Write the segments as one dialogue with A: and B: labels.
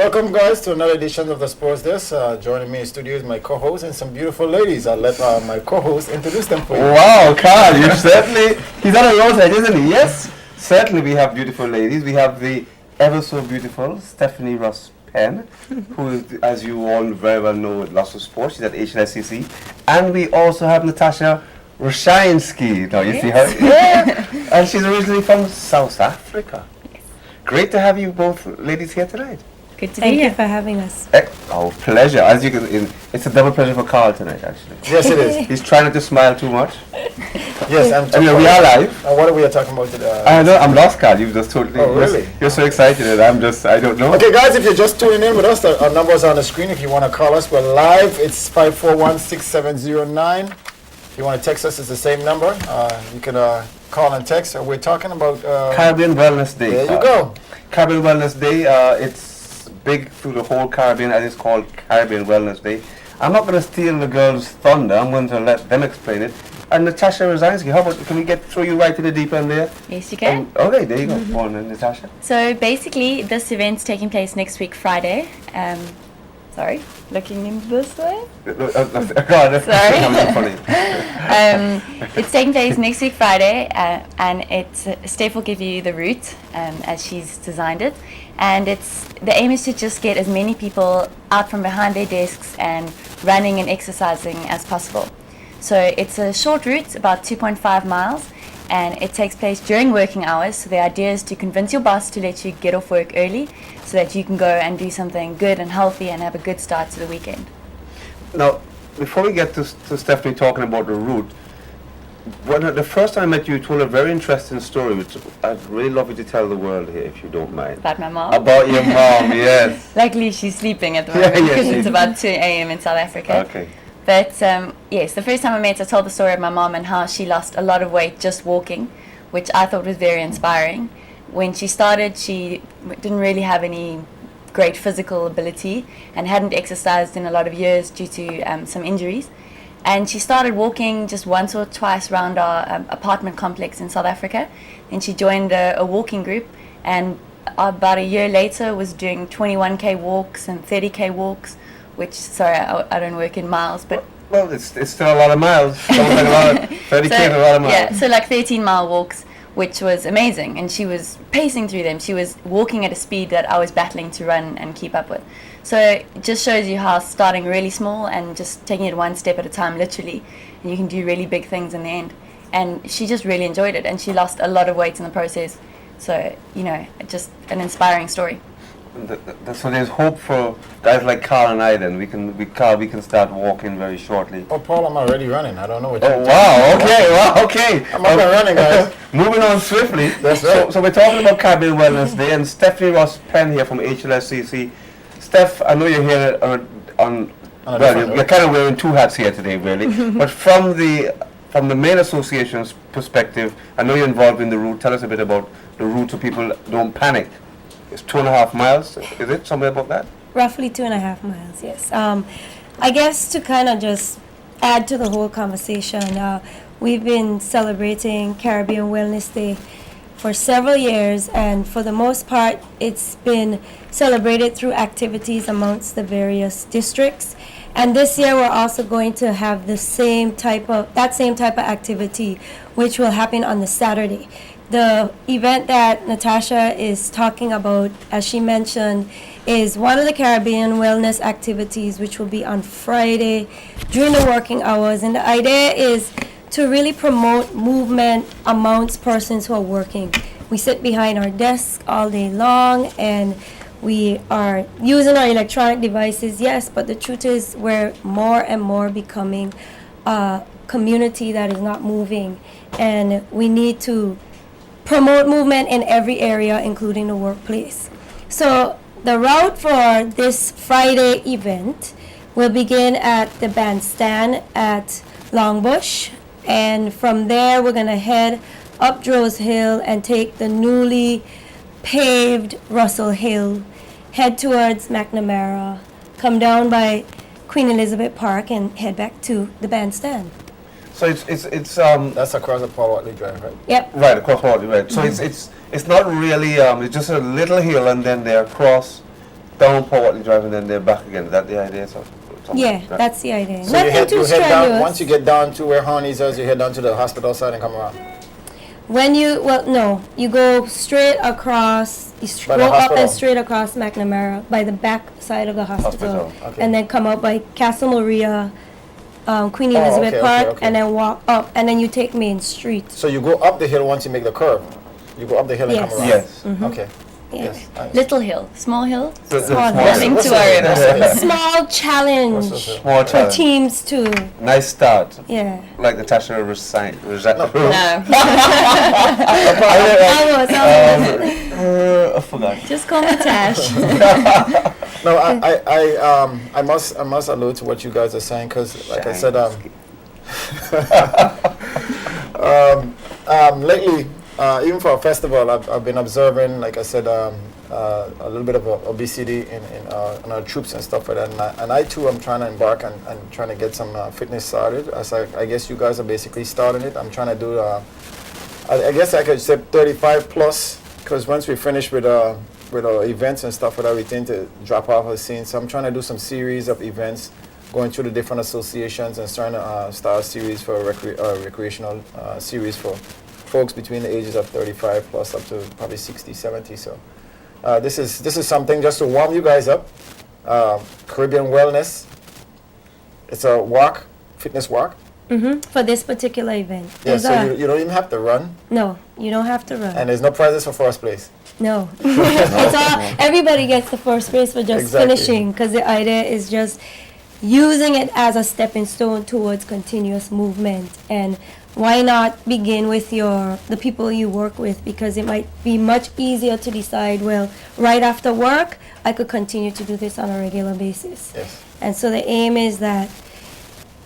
A: welcome guys to another edition of the Sports Desk. Joining me in studio is my co-host and some beautiful ladies. I'll let my co-host introduce them for you.
B: Wow, Carl, you certainly, he's on a rose edge, isn't he? Yes, certainly we have beautiful ladies. We have the ever so beautiful Stephanie Ross Penn, who is, as you all very well know, with lots of sports. She's at HLSCC. And we also have Natasha Roshansky. Now you see her? Yeah. And she's originally from South Africa. Great to have you both ladies here tonight.
C: Good to be here. Thank you for having us.
B: Oh, pleasure. As you can, it's a double pleasure for Carl tonight, actually.
A: Yes, it is.
B: He's trying not to smile too much.
A: Yes,
B: we are live.
A: What are we talking about today?
B: I know, I'm lost, Carl. You've just totally.
A: Oh, really?
B: You're so excited, and I don't know.
A: Okay, guys, if you're just tuning in with us, our numbers are on the screen. If you want to call us, we're live. It's 541-6709. If you want to text us, it's the same number. You can call and text. We're talking about
B: Caribbean Wellness Day.
A: There you go.
B: Caribbean Wellness Day. It's big through the whole Caribbean, as it's called Caribbean Wellness Day. I'm not going to steal the girls' thunder. I'm going to let them explain it. And Natasha Rosansky, how about, can we throw you right to the deep end there?
C: Yes, you can.
B: Okay, there you go. Go on, Natasha.
C: So basically, this event's taking place next week, Friday. Sorry, looking in this way.
B: God,
C: sorry.
B: Funny.
C: It's taking place next week, Friday, and Steph will give you the route as she's designed it. And the aim is to just get as many people out from behind their desks and running and exercising as possible. So it's a short route, about 2.5 miles, and it takes place during working hours. So the idea is to convince your boss to let you get off work early so that you can go and do something good and healthy and have a good start to the weekend.
B: Now, before we get to Stephanie talking about the route, the first time I met you, you told a very interesting story, which I'd really love you to tell the world here, if you don't mind.
C: About my mom?
B: About your mom, yes.
C: Luckily, she's sleeping at the moment because it's about 2 a.m. in South Africa.
B: Okay.
C: But yes, the first time I met, I told the story of my mom and how she lost a lot of weight just walking, which I thought was very inspiring. When she started, she didn't really have any great physical ability and hadn't exercised in a lot of years due to some injuries. And she started walking just once or twice around our apartment complex in South Africa. Then she joined a walking group, and about a year later was doing 21k walks and 30k walks, which, sorry, I don't work in miles, but...
B: Well, it's still a lot of miles. 30k is a lot of miles.
C: Yeah, so like 13-mile walks, which was amazing. And she was pacing through them. She was walking at a speed that I was battling to run and keep up with. So it just shows you how starting really small and just taking it one step at a time, literally, and you can do really big things in the end. And she just really enjoyed it, and she lost a lot of weight in the process. So, just an inspiring story.
B: So there's hope for guys like Carl and I. Then we can start walking very shortly.
A: Oh, Paul, I'm already running. I don't know what.
B: Oh, wow! Okay.
A: I'm up and running, guys.
B: Moving on swiftly.
A: That's right.
B: So we're talking about Caribbean Wellness Day, and Stephanie Ross Penn here from HLSCC. Steph, I know you're here you're kind of wearing two hats here today, really. But from the main association's perspective, I know you're involved in the route. Tell us a bit about the route so people don't panic. It's 2.5 miles, is it? Somewhere about that?
D: Roughly 2.5 miles, yes. I guess to kind of just add to the whole conversation, we've been celebrating Caribbean Wellness Day for several years, and for the most part, it's been celebrated through activities amongst the various districts. And this year, we're also going to have that same type of activity, which will happen on the Saturday. The event that Natasha is talking about, as she mentioned, is one of the Caribbean wellness activities, which will be on Friday during the working hours. And the idea is to really promote movement amongst persons who are working. We sit behind our desks all day long, and we are using our electronic devices, yes, but the truth is we're more and more becoming a community that is not moving, and we need to promote movement in every area, including the workplace. So the route for this Friday event will begin at the bandstand at Longbush, and from there we're going to head up Droz Hill and take the newly paved Russell Hill, head towards McNamara, come down by Queen Elizabeth Park, and head back to the bandstand.
B: So it's
A: that's across the Paul Watley Drive, right?
D: Yep.
B: Right, across Watley, right. So it's not really it's just a little hill, and then they're across down Port Watley Drive and then they're back again. Is that the idea?
D: Yeah, that's the idea.
A: So
D: Nothing too
A: you head down,
D: strenuous.
A: once you get down to where Honey's is, you head down to the hospital side and come around.
D: When you, well, no, you go straight across,
A: By
D: go
A: the
D: up
A: hospital.
D: and straight across McNamara by the back side of the hospital.
A: Okay.
D: And then come out by Castle Maria, Queen
A: Oh,
D: Elizabeth
A: okay,
D: Park,
A: okay.
D: and then walk up, and then you take Main Street.
A: So you go up the hill once you make the curve. You go up the hill and
D: Yes.
A: come around.
B: Yes.
A: Okay.
D: Yeah.
A: Yes. Nice.
C: Little hill, small hill.
D: Small
C: Nothing
A: What's
C: to
A: the-
C: worry
A: what's
C: about.
A: the hill?
D: Small challenge
B: Small
D: for
B: challenge.
D: teams too.
B: Nice start.
D: Yeah.
B: Like the Tasha resign.
C: No.
D: Almost.
B: I forgot.
C: Just call me Tash.
A: No, I must allude to what you guys are saying because, like I said, lately, even for a festival, I've been observing, like I said, a little bit of obesity in our troops and stuff like that. And I too am trying to embark and trying to get some fitness started. As I guess you guys are basically starting it. I'm trying to do, I guess I could say 35 plus, because once we finish with our events and stuff like that, we tend to drop off the scene. So I'm trying to do some series of events, going through the different associations and starting to start a series for recreational series for folks between the ages of 35 plus up to probably 60, 70. So this is something just to warm you guys up. Caribbean Wellness. It's a walk, fitness walk.
D: For this particular event.
A: Yeah,
D: There's
A: so
D: a-
A: you don't even have to run,
D: no, you don't have to run.
A: and there's no prizes for first place.
D: No. It's all, everybody gets the first place for just
A: Exactly.
D: finishing, because the idea is just using it as a stepping stone towards continuous movement. And why not begin with the people you work with, because it might be much easier to decide, well, right after work, I could continue to do this on a regular basis.
A: Yes.
D: And so the aim is that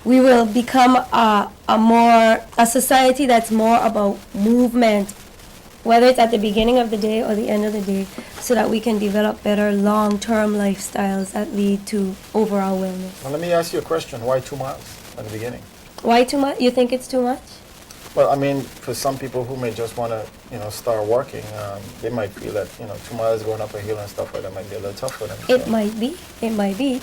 D: we will become a society that's more about movement, whether it's at the beginning of the day or the end of the day, so that we can develop better long-term lifestyles that lead to overall wellness.
A: Well, let me ask you a question. Why 2 miles at the beginning?
D: Why too much? You think it's too much?
A: Well, I mean, for some people who may just want to, start working, they might feel that, 2 miles going up a hill and stuff like that might be a little tough for them.
D: It
A: so.
D: might be. It might be.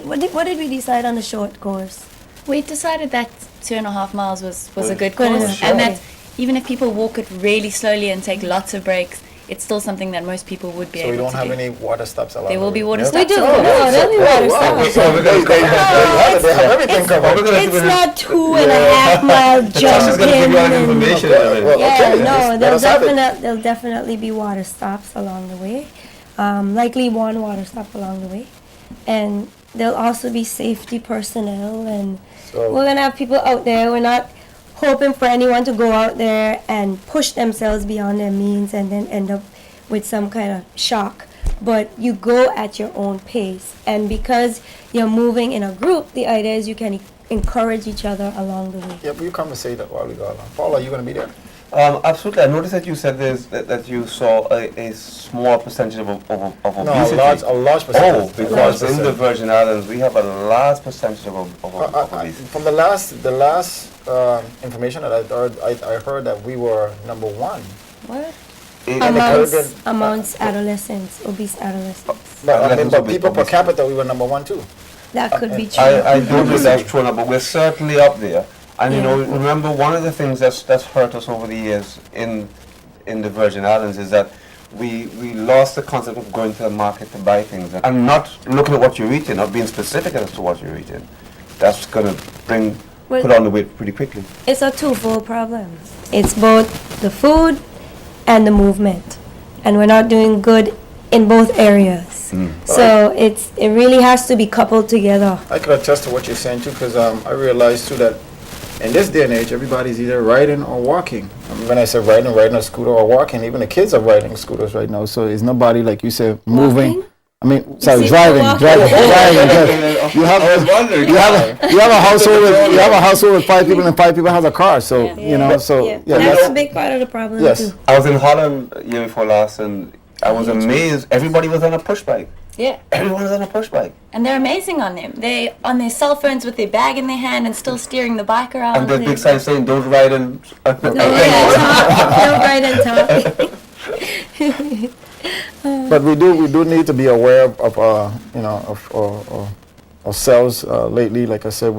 D: What did we decide on the short course?
C: We decided that 2.5 miles was a good
D: Good
C: course,
D: enough.
C: and
D: Okay.
C: that even if people walk it really slowly and take lots of breaks, it's still something that most people would be
A: So we
C: able
A: don't
C: to
A: have
C: do.
A: any water stops along
C: There will
A: the
C: be
A: way.
C: water
A: Yeah.
C: stops.
D: We do.
C: of
D: No,
C: course.
D: there'll be water
A: Wow.
D: stops.
A: So they have everything covered.
D: It's not 2.5 mile
B: Tasha's going to give
D: jumping.
B: you all the information.
A: Okay, well,
D: Yeah,
A: okay,
D: no,
A: let us have it.
D: there'll definitely be water stops along the way. Likely one water stop along the way. And there'll also be safety personnel, and
A: So-
D: we're gonna have people out there. We're not hoping for anyone to go out there and push themselves beyond their means and then end up with some kind of shock. But you go at your own pace, and because you're moving in a group, the idea is you can encourage each other along the way.
A: Yeah, but you conversate that while we go along. Paul, are you going to be there?
B: Absolutely. I noticed that you said that you saw a small percentage of
A: No,
B: obesity.
A: a large percentage.
B: Oh, because in the Virgin Islands we have a large percentage of obesity.
A: From the last information that I heard that we were number one.
C: What?
B: In-
A: Caribbean-
D: Amongst adolescents, obese adolescents.
A: But people per capita, we were number one too.
D: That could be true.
B: I don't know if that's true or not, but we're certainly up there. And you
D: Yeah.
B: know, remember one of the things that's hurt us over the years in the Virgin Islands is that we lost the concept of going to the market to buy things and not looking at what you're eating, not being specific as to what you're eating. That's going to put on the weight pretty quickly.
D: It's a twofold problem. It's both the food and the movement, and we're not doing good in both areas. So it really has to be coupled together.
A: I could attest to what you're saying too, because I realized too that in this day and age, everybody's either riding or walking. When I say riding a scooter or walking, even the kids are riding scooters right now. So it's nobody, like you said, moving.
D: Walking?
A: I mean, sorry,
D: see
A: driving.
D: people
A: Driving. You have
B: I was wondering.
A: you have a household with 5 people, and 5 people has a car. So you know, so yeah,
D: that's
A: that's
D: a big part of the problem
A: yes.
D: too.
B: I was in Holland year before last, and I was amazed. Everybody was on a push bike.
C: Yeah.
B: Everyone was on a push bike.
C: And they're amazing on them. They on their cell phones with their bag in their hand and still steering the bike around.
B: And there's big signs saying, "Don't ride and."
D: No, yeah, talk. Don't ride and talk.
A: But we do need to be aware of ourselves lately. Like I said,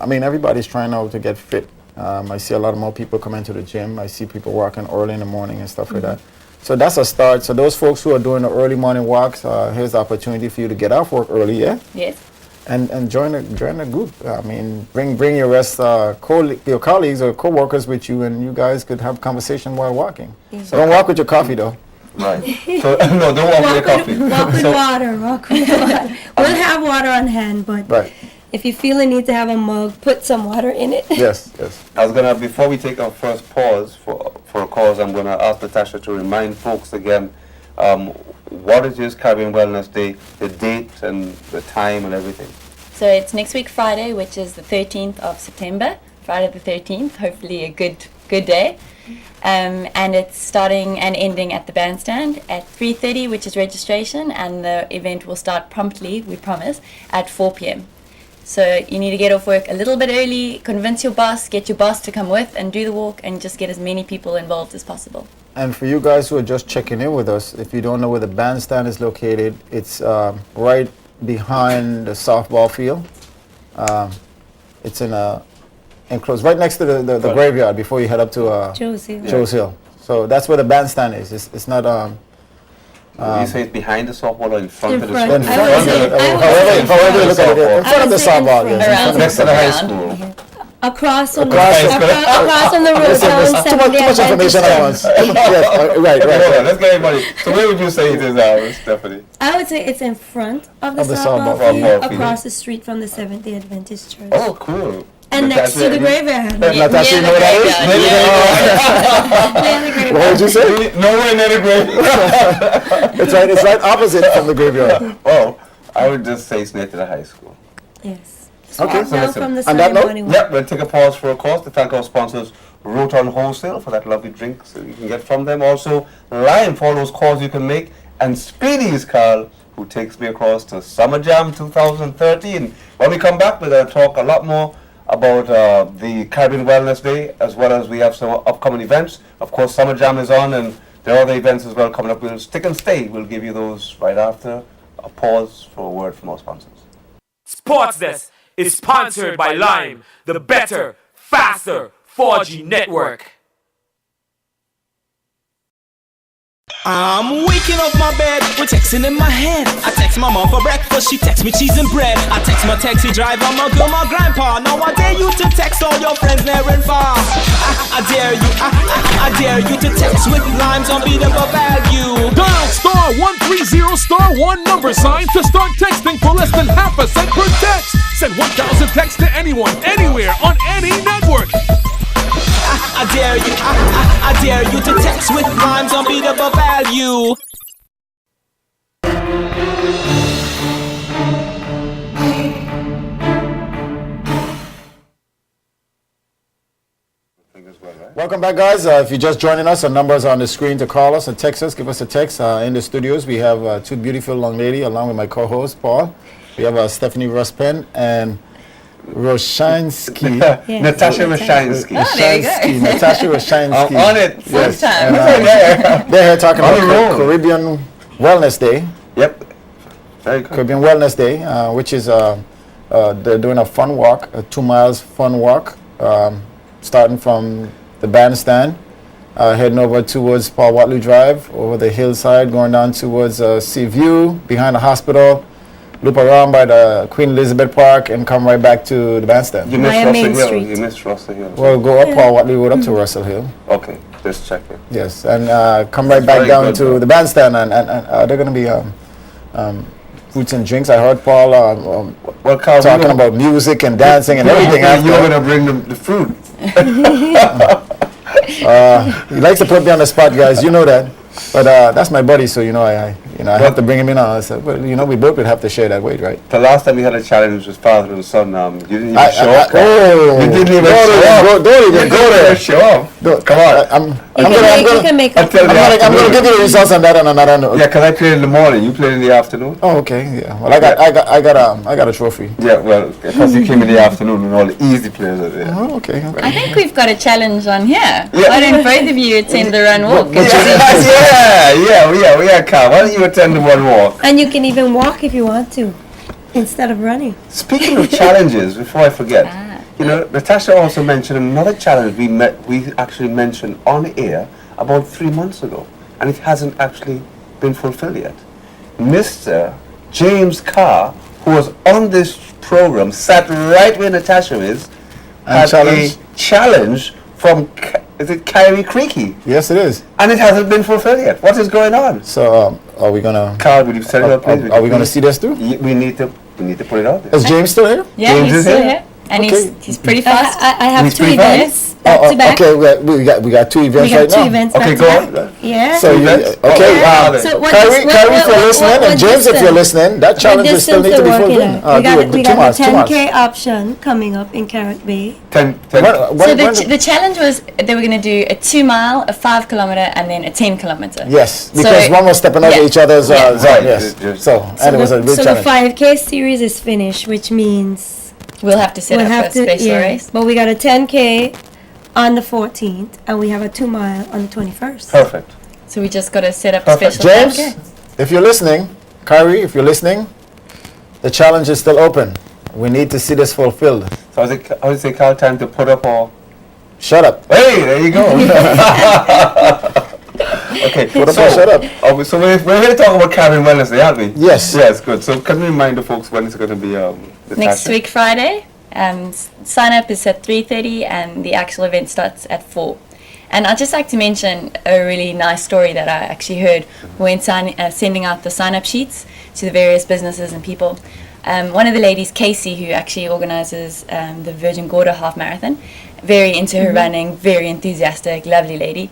A: I mean, everybody's trying now to get fit. I see a lot more people coming to the gym. I see people walking early in the morning and stuff like that. So that's a start. So those folks who are doing the early morning walks, here's the opportunity for you to get off work early, yeah?
C: Yes.
A: And join the group. I mean, bring your your colleagues or co-workers with you, and you guys could have conversation while walking.
D: Yeah.
A: So don't walk with your coffee though.
B: Right. So no, don't walk with your coffee.
D: Walk with water. Walk with water. We'll have water on hand, but
A: Right.
D: if you feel the need to have a mug, put some water in it.
A: Yes.
B: I was gonna, before we take our first pause for a cause, I'm gonna ask Natasha to remind folks again what it is Caribbean Wellness Day, the date and the time and everything.
C: So it's next week Friday, which is the 13th of September. Friday the 13th, hopefully a good day. And it's starting and ending at the bandstand at 3:30, which is registration, and the event will start promptly, we promise, at 4 p.m. So you need to get off work a little bit early, convince your boss, get your boss to come with and do the walk, and just get as many people involved as possible.
A: And for you guys who are just checking in with us, if you don't know where the bandstand is located, it's right behind the softball field. It's in a enclosed, right next to the graveyard before you head up to Joe's Hill. So that's where the bandstand is. It's not.
B: You say it's behind the softball or in front
D: In
B: of the
D: front.
B: softball?
A: However you look at it, in front of the softball. Yes.
C: Around
B: Next to the high school.
D: Across from the road
A: Listen,
D: down
A: there's too much information at once. Yes, right.
B: Hold on, let's get everybody. So where would you say it is, Stephanie?
D: I would say it's in front of the
A: Of the
D: softball
A: softball
D: field,
B: field.
D: across the street from the Seventh-day Adventist Church.
B: Oh, cool.
D: And next to the graveyard.
A: Natasha, you know what that is? What would you say?
B: Nowhere near the grave.
A: It's right opposite from the graveyard.
B: Oh, I would just say it's near to the high school.
D: Yes.
A: Okay,
B: so
D: Down
B: listen.
D: from the
A: On that
D: Sunday
A: note,
D: morning walk.
B: Yep, we'll take a pause for a cause to thank our sponsors, Roton Wholesale, for that lovely drink so you can get from them. Also, Lime for all those calls you can make. And Speedy's Carl, who takes me across to Summer Jam 2013. When we come back, we're going to talk a lot more about the Caribbean Wellness Day, as well as we have some upcoming events. Of course, Summer Jam is on, and there are other events as well coming up. We'll stick and stay. We'll give you those right after a pause for a word from our sponsors.
E: Sports Desk is sponsored by Lime, the better, faster 4G network.
F: I'm waking up my bed with texting in my head. I text my mom for breakfast, she texts me cheese and bread. I text my taxi driver, my girl, my grandpa. Now I dare you to text all your friends near and far. I dare you, I dare you to text with Lime's unbeatable value.
E: Dial *130*1 number sign to start texting for less than half a cent per text. Send 1,000 texts to anyone, anywhere, on any network.
F: I dare you, I dare you to text with Lime's unbeatable value.
A: Welcome back, guys. If you're just joining us, our numbers are on the screen to call us and text us. Give us a text. In the studios, we have two beautiful young ladies, along with my co-host, Paul. We have Stephanie Ruspen and Roshansky.
B: Natasha Roshansky.
C: Oh, there you go.
A: Natasha Roshansky.
B: On it.
A: Yes.
C: Time.
A: And, they're here talking
B: On
A: about
B: the road.
A: Caribbean Wellness Day.
B: Yep. Very good.
A: Caribbean Wellness Day, which is they're doing a fun walk, a 2 miles fun walk, starting from the bandstand, heading over towards Paul Watley Drive, over the hillside, going down towards Seaview, behind the hospital, loop around by the Queen Elizabeth Park, and come right back to the bandstand.
B: You missed
D: Via
B: Russell
D: Main
B: Hill.
D: Street.
B: You missed Russell Hill.
A: We'll go up Paul Watley Road up to Russell Hill.
B: Okay, just check it.
A: Yes, and come right back
B: Very
A: down
B: good,
A: to
B: bro.
A: the bandstand, and they're going to be foods and drinks. I heard Paul
B: Well, Carl,
A: talking about music and dancing and everything.
B: You're
A: After.
B: going to bring the fruit.
A: He likes to put me on the spot, guys. You know that. But that's my buddy, so I have to bring him in. I said, well, we both would have to share that weight, right?
B: The last time we had a challenge was father and son. You didn't even show up.
A: Oh,
B: You didn't even show up.
A: don't even go there.
B: Show up. Come on.
D: You can make
B: I'll
D: up.
B: tell you
A: I'm gonna give you the results on that on another note.
B: Yeah, because I played in the morning. You played in the afternoon.
A: Oh, okay. Yeah. Well, I got a trophy.
B: Yeah, well, because you came in the afternoon and all the easy players are there.
A: Oh, okay.
C: I think we've got a challenge on here.
B: Yeah.
C: Why don't both of you attend the run walk?
B: Yes, Yeah, Carl. Why don't you attend the one walk?
D: And you can even walk if you want to, instead of running.
B: Speaking of challenges, before I forget, Natasha also mentioned another challenge we actually mentioned on air about 3 months ago, and it hasn't actually been fulfilled yet. Mr. James Carr, who was on this program, sat right where Natasha is,
A: And
B: had a challenge from, is it Kyrie Creaky?
A: Yes, it is.
B: And it hasn't been fulfilled yet. What is going on?
A: So, are we gonna?
B: Carl, will you set it up, please?
A: Are we gonna see this through?
B: We need to put it out there.
A: Is James still here?
C: Yeah,
B: James
C: he's
B: is
C: still
B: here?
C: here. And
A: Okay.
C: he's pretty fast.
D: I have
B: He's
D: 2
B: pretty fast.
D: events back to back.
A: Okay, we got 2 events
D: We got
A: right
D: 2
A: now.
D: events
B: Okay,
D: back
B: go
D: to back.
B: on.
D: Yeah.
A: So you,
B: Events?
A: okay,
B: Yeah.
D: So what
A: Kyrie,
D: dis-
A: Kyrie, if you're
D: what-
A: listening,
D: what
A: and James, if you're
D: distance?
A: listening, that
D: What
A: challenge will still
D: distance
A: need to be
D: they're working
A: fulfilled.
D: at? We
A: Do it.
D: got a
A: 2 months.
D: 10K option coming up in Carrot Bay.
B: 10.
A: When-
C: So
A: when-
C: the challenge was they were going to do a 2 mile, a 5 kilometer, and then a 10 kilometer.
A: Yes,
C: So-
A: because one was stepping over
C: yeah.
A: each other's
C: Yeah.
A: zone.
B: Right,
A: Yes.
B: just-
A: So, and it was a real
D: so the
A: challenge.
D: 5K series is finished, which means
C: We'll have to set
D: we'll
C: up
D: have
C: a
D: to,
C: special race.
D: But we got a 10K on the 14th, and we have a 2 mile on the 21st.
B: Perfect.
C: So we just got to set up a
B: Perfect.
C: special
A: James,
C: 5K.
A: if you're listening, Kyrie, if you're listening, the challenge is still open. We need to see this fulfilled.
B: So I would say, Carl, time to put up or...
A: Shut up.
B: Hey, there you go. Okay,
A: Put up or shut up.
B: So we're here to talk about Caribbean Wellness Day, aren't we?
A: Yes.
B: Yes, good. So can we remind the folks when it's going to be the
C: Next
B: fashion?
C: week, Friday. Sign up is at 3:30 and the actual event starts at 4. And I'd just like to mention a really nice story that I actually heard when sending out the sign-up sheets to the various businesses and people. One of the ladies, Casey, who actually organizes the Virgin Gorda Half Marathon, very into her running, very enthusiastic, lovely lady.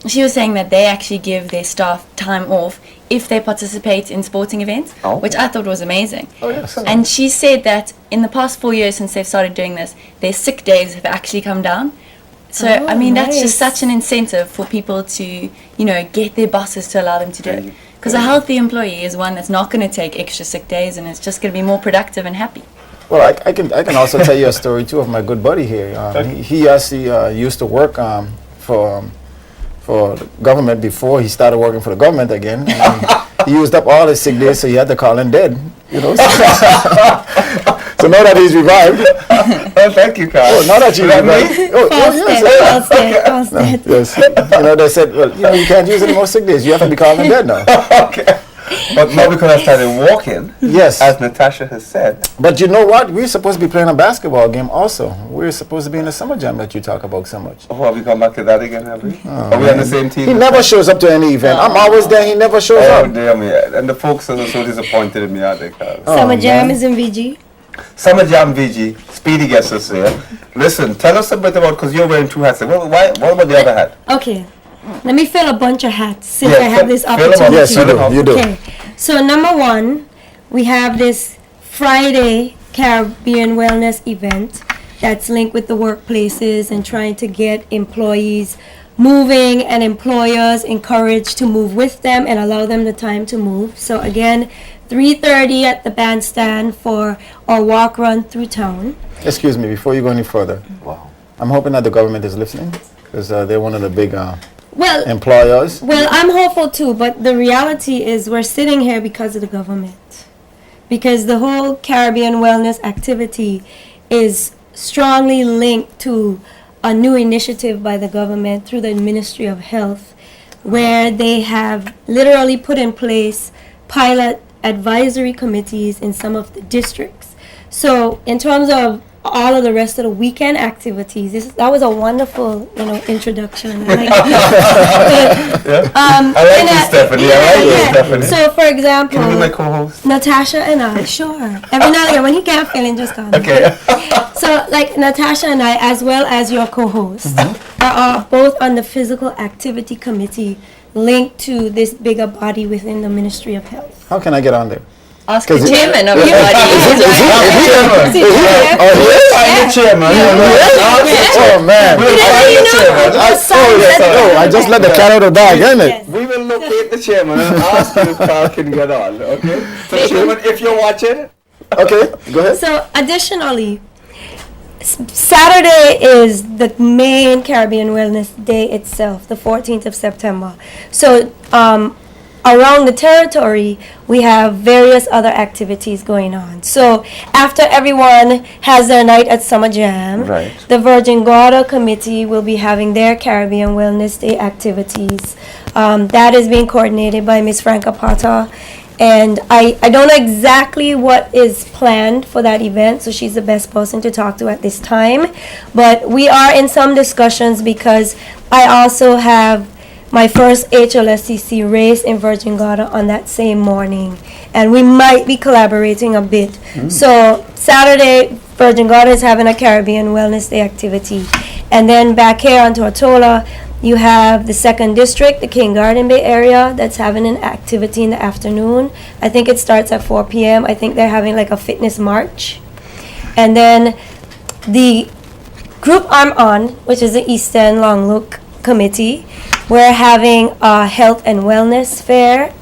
C: She was saying that they actually give their staff time off if they participate in sporting events,
B: Oh.
C: which I thought was amazing.
A: Oh, yes.
C: And she said that in the past 4 years since they've started doing this, their sick days have actually come down. So,
D: Oh,
C: I mean, that's just
D: nice.
C: such an incentive for people to, you know, get their bosses to allow them to do it.
B: Very-
C: Because a healthy employee is one that's not going to take extra sick days and is just going to be more productive and happy.
A: Well, I can also tell you a story too of my good buddy here. He actually used to work for the government before he started working for the government again. And he used up all his sick days, so he had to call in dead. You know. So now that he's revived.
B: Oh, thank you, Carl.
A: Oh, now that you
B: Is that
A: revived.
B: me?
A: Oh,
D: False
A: yes.
D: false dead.
A: Yes. You know, they said, well, you know, you can't use any more sick days. You have to be calling dead now.
B: Okay. But now because I started walking,
A: Yes.
B: as Natasha has said,
A: But you know what? We're supposed to be playing a basketball game also. We're supposed to be in the summer jam that you talk about so much.
B: oh, have we come back to that again, have we? Are we on the same team?
A: He never shows up to any event. I'm always there. He never shows
B: Oh,
A: up.
B: dear me. And the folks are so disappointed in me, aren't they, Carl?
D: Summer Jam
A: man.
D: is in VG.
B: Summer Jam VG, Speedy gets us here. Listen, tell us a bit about, because you're wearing 2 hats. What about the other hat?
D: Okay, let me fill a bunch of hats since
B: Yeah,
D: I have this
B: fill 'em up.
D: opportunity.
A: Yes, you do. You do.
D: Okay, so number one, we have this Friday Caribbean Wellness event that's linked with the workplaces and trying to get employees moving and employers encouraged to move with them and allow them the time to move. So again, 3:30 at the bandstand for our walk run through town.
A: Excuse me, before you go any further.
B: Wow.
A: I'm hoping that the government is listening because they're one of the big
D: Well,
A: employers.
D: Well, I'm hopeful too, but the reality is we're sitting here because of the government. Because the whole Caribbean wellness activity is strongly linked to a new initiative by the government through the Ministry of Health, where they have literally put in place pilot advisory committees in some of the districts. So in terms of all of the rest of the weekend activities, that was a wonderful, introduction. I like
B: I like you, Stephanie. I like you, Stephanie.
D: So, for example,
B: Can you be my co-host?
D: Natasha and I, sure. Every now and again, when he can't feeling, just come.
B: Okay.
D: So, like Natasha and I, as well as your co-host, are both on the physical activity committee linked to this bigger body within the Ministry of Health.
A: How can I get on there?
C: Ask the
A: 'Cause it-
C: chairman of your body.
B: Find the chairman.
A: Oh man!
B: We'll find the chairman.
A: I just let the cat out of the bag, isn't it?
D: Yes.
B: We will locate the chairman and ask him if Carl can get on, okay? So chairman, if you're watching,
A: Okay, go ahead.
D: So, additionally, Saturday is the main Caribbean Wellness Day itself, the 14th of September. So around the territory, we have various other activities going on. So after everyone has their night at Summer Jam,
B: Right.
D: the Virgin Gorda Committee will be having their Caribbean Wellness Day activities. That is being coordinated by Miss Franca Potter. And I don't know exactly what is planned for that event, so she's the best person to talk to at this time. But we are in some discussions because I also have my first HLSCC race in Virgin Gorda on that same morning. And we might be collaborating a bit. So Saturday, Virgin Gorda is having a Caribbean Wellness Day activity. And then back here on Tortola, you have the 2nd District, the King Garden Bay area, that's having an activity in the afternoon. I think it starts at 4 p.m. I think they're having like a fitness march. And then the group I'm on, which is the Eastern Long Look Committee, we're having a health and wellness fair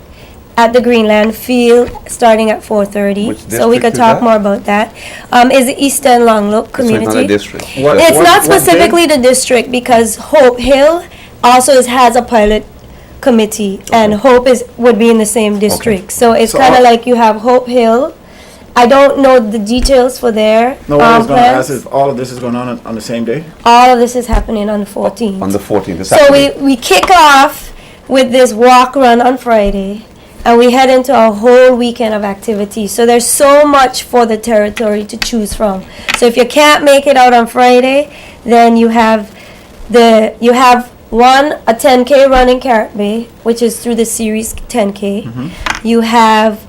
D: at the Greenland Field starting at 4:30.
B: Which
D: So we
B: district
D: could
B: is
D: talk
B: that?
D: more about that. Is the Eastern Long Look
B: So it's not a
D: community.
B: district.
D: It's not specifically the district because Hope Hill also has a pilot committee, and Hope would be in the same district. So it's
A: So
D: kind of
A: all-
D: like you have Hope Hill. I don't know the details for their
A: No, I was going to
D: plans.
A: ask if all of this is going on the same day.
D: All of this is happening on the 14th.
B: On the 14th. the
D: So
B: Saturday.
D: we kick off with this walk run on Friday, and we head into a whole weekend of activities. So there's so much for the territory to choose from. So if you can't make it out on Friday, then you have a 10K run in Carrot Bay, which is through the series 10K. You have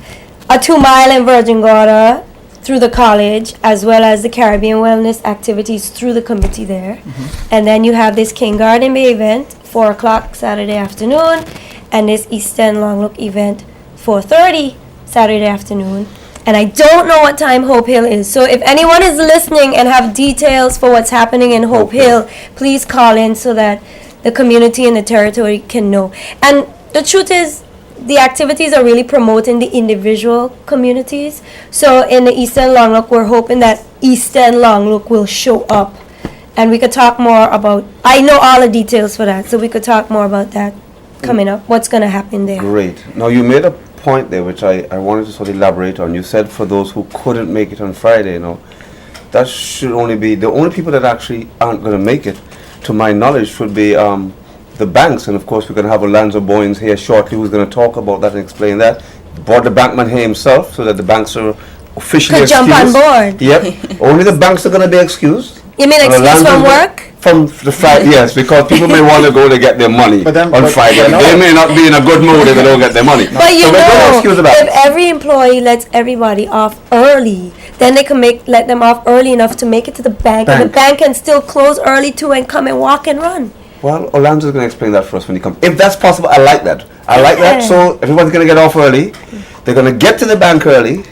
D: a 2 mile in Virgin Gorda through the college, as well as the Caribbean Wellness activities through the committee there. And then you have this King Garden Bay event, 4 o'clock Saturday afternoon, and this Eastern Long Look event, 4:30 Saturday afternoon. And I don't know what time Hope Hill is. So if anyone is listening and have details for what's happening in Hope Hill, please call in so that the community and the territory can know. And the truth is, the activities are really promoting the individual communities. So in the Eastern Long Look, we're hoping that Eastern Long Look will show up. And we could talk more about, I know all the details for that, so we could talk more about that coming up, what's going to happen there.
B: Great. Now you made a point there which I wanted to sort of elaborate on. You said for those who couldn't make it on Friday, that should only be the only people that actually aren't going to make it, to my knowledge, should be the banks. And of course we're going to have Orlando Boyens here shortly who's going to talk about that and explain that. Brought the bankman here himself so that the banks are officially
D: Could jump on
B: excused.
D: board.
B: Yep. Only the banks are going to be excused.
D: You mean
B: And
D: excuse from
B: Orlando's
D: work?
B: From the Friday, yes, because people may want to go to get their money
A: But then-
B: on
A: but-
B: Friday.
A: but no.
B: They may not be in a good mood if they don't get their money.
D: But you
B: So there's no
D: know,
B: excuse about
D: if
B: it.
D: every employee lets everybody off early, then they can let them off early enough to make it to the bank, and the bank can still close early too and come and walk and run.
B: Well, Orlando's going to explain that for us when he comes. If that's possible, I like that. I like that.
D: Yeah.
B: So everyone's going to get off early. They're going to get to the bank early.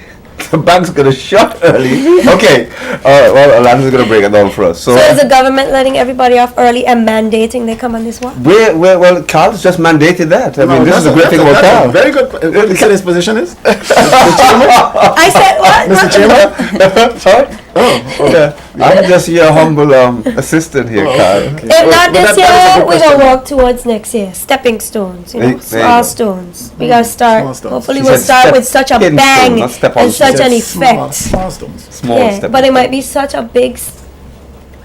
B: The bank's going to shut early. Okay. All right. Well, Orlando's going to break it down for us.
D: So is the government letting everybody off early and mandating they come on this walk?
B: Well, Carl's just mandated that. I mean, this is a great thing about
A: that's a
B: Carl.
A: very good. What you said his position is?
D: I said what?
A: Mr. Chairman?
B: Sorry? Okay. I'm just your humble assistant here, Carl.
D: If not
A: Well,
D: this
A: that is a
D: year,
A: good
D: we're
A: question.
D: gonna walk towards next year. Stepping stones,
B: There you
D: small
B: go.
D: stones. We gotta start.
A: Small stones.
D: Hopefully,
B: She
D: we'll
B: said
D: start with
B: step
D: such a
B: in
D: bang
B: stone, not step on
D: and such
B: stone.
D: an
A: Small
D: effect.
A: stones.
B: Small
D: Yeah,
B: step.
D: but it might be such a big.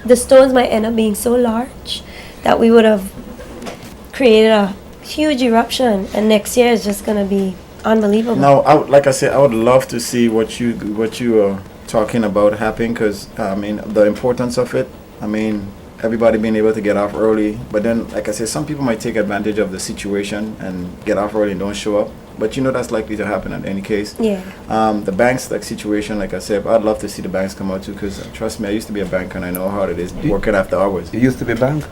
D: The stones might end up being so large that we would have created a huge eruption, and next year is just gonna be unbelievable.
A: Now, like I said, I would love to see what you are talking about happening, because I mean the importance of it. I mean, everybody being able to get off early, but then, like I said, some people might take advantage of the situation and get off early and don't show up. But that's likely to happen in any case.
D: Yeah.
A: The banks situation, like I said, I'd love to see the banks come out too, because trust me, I used to be a banker and I know how hard it is working after hours.
B: You used to be a banker.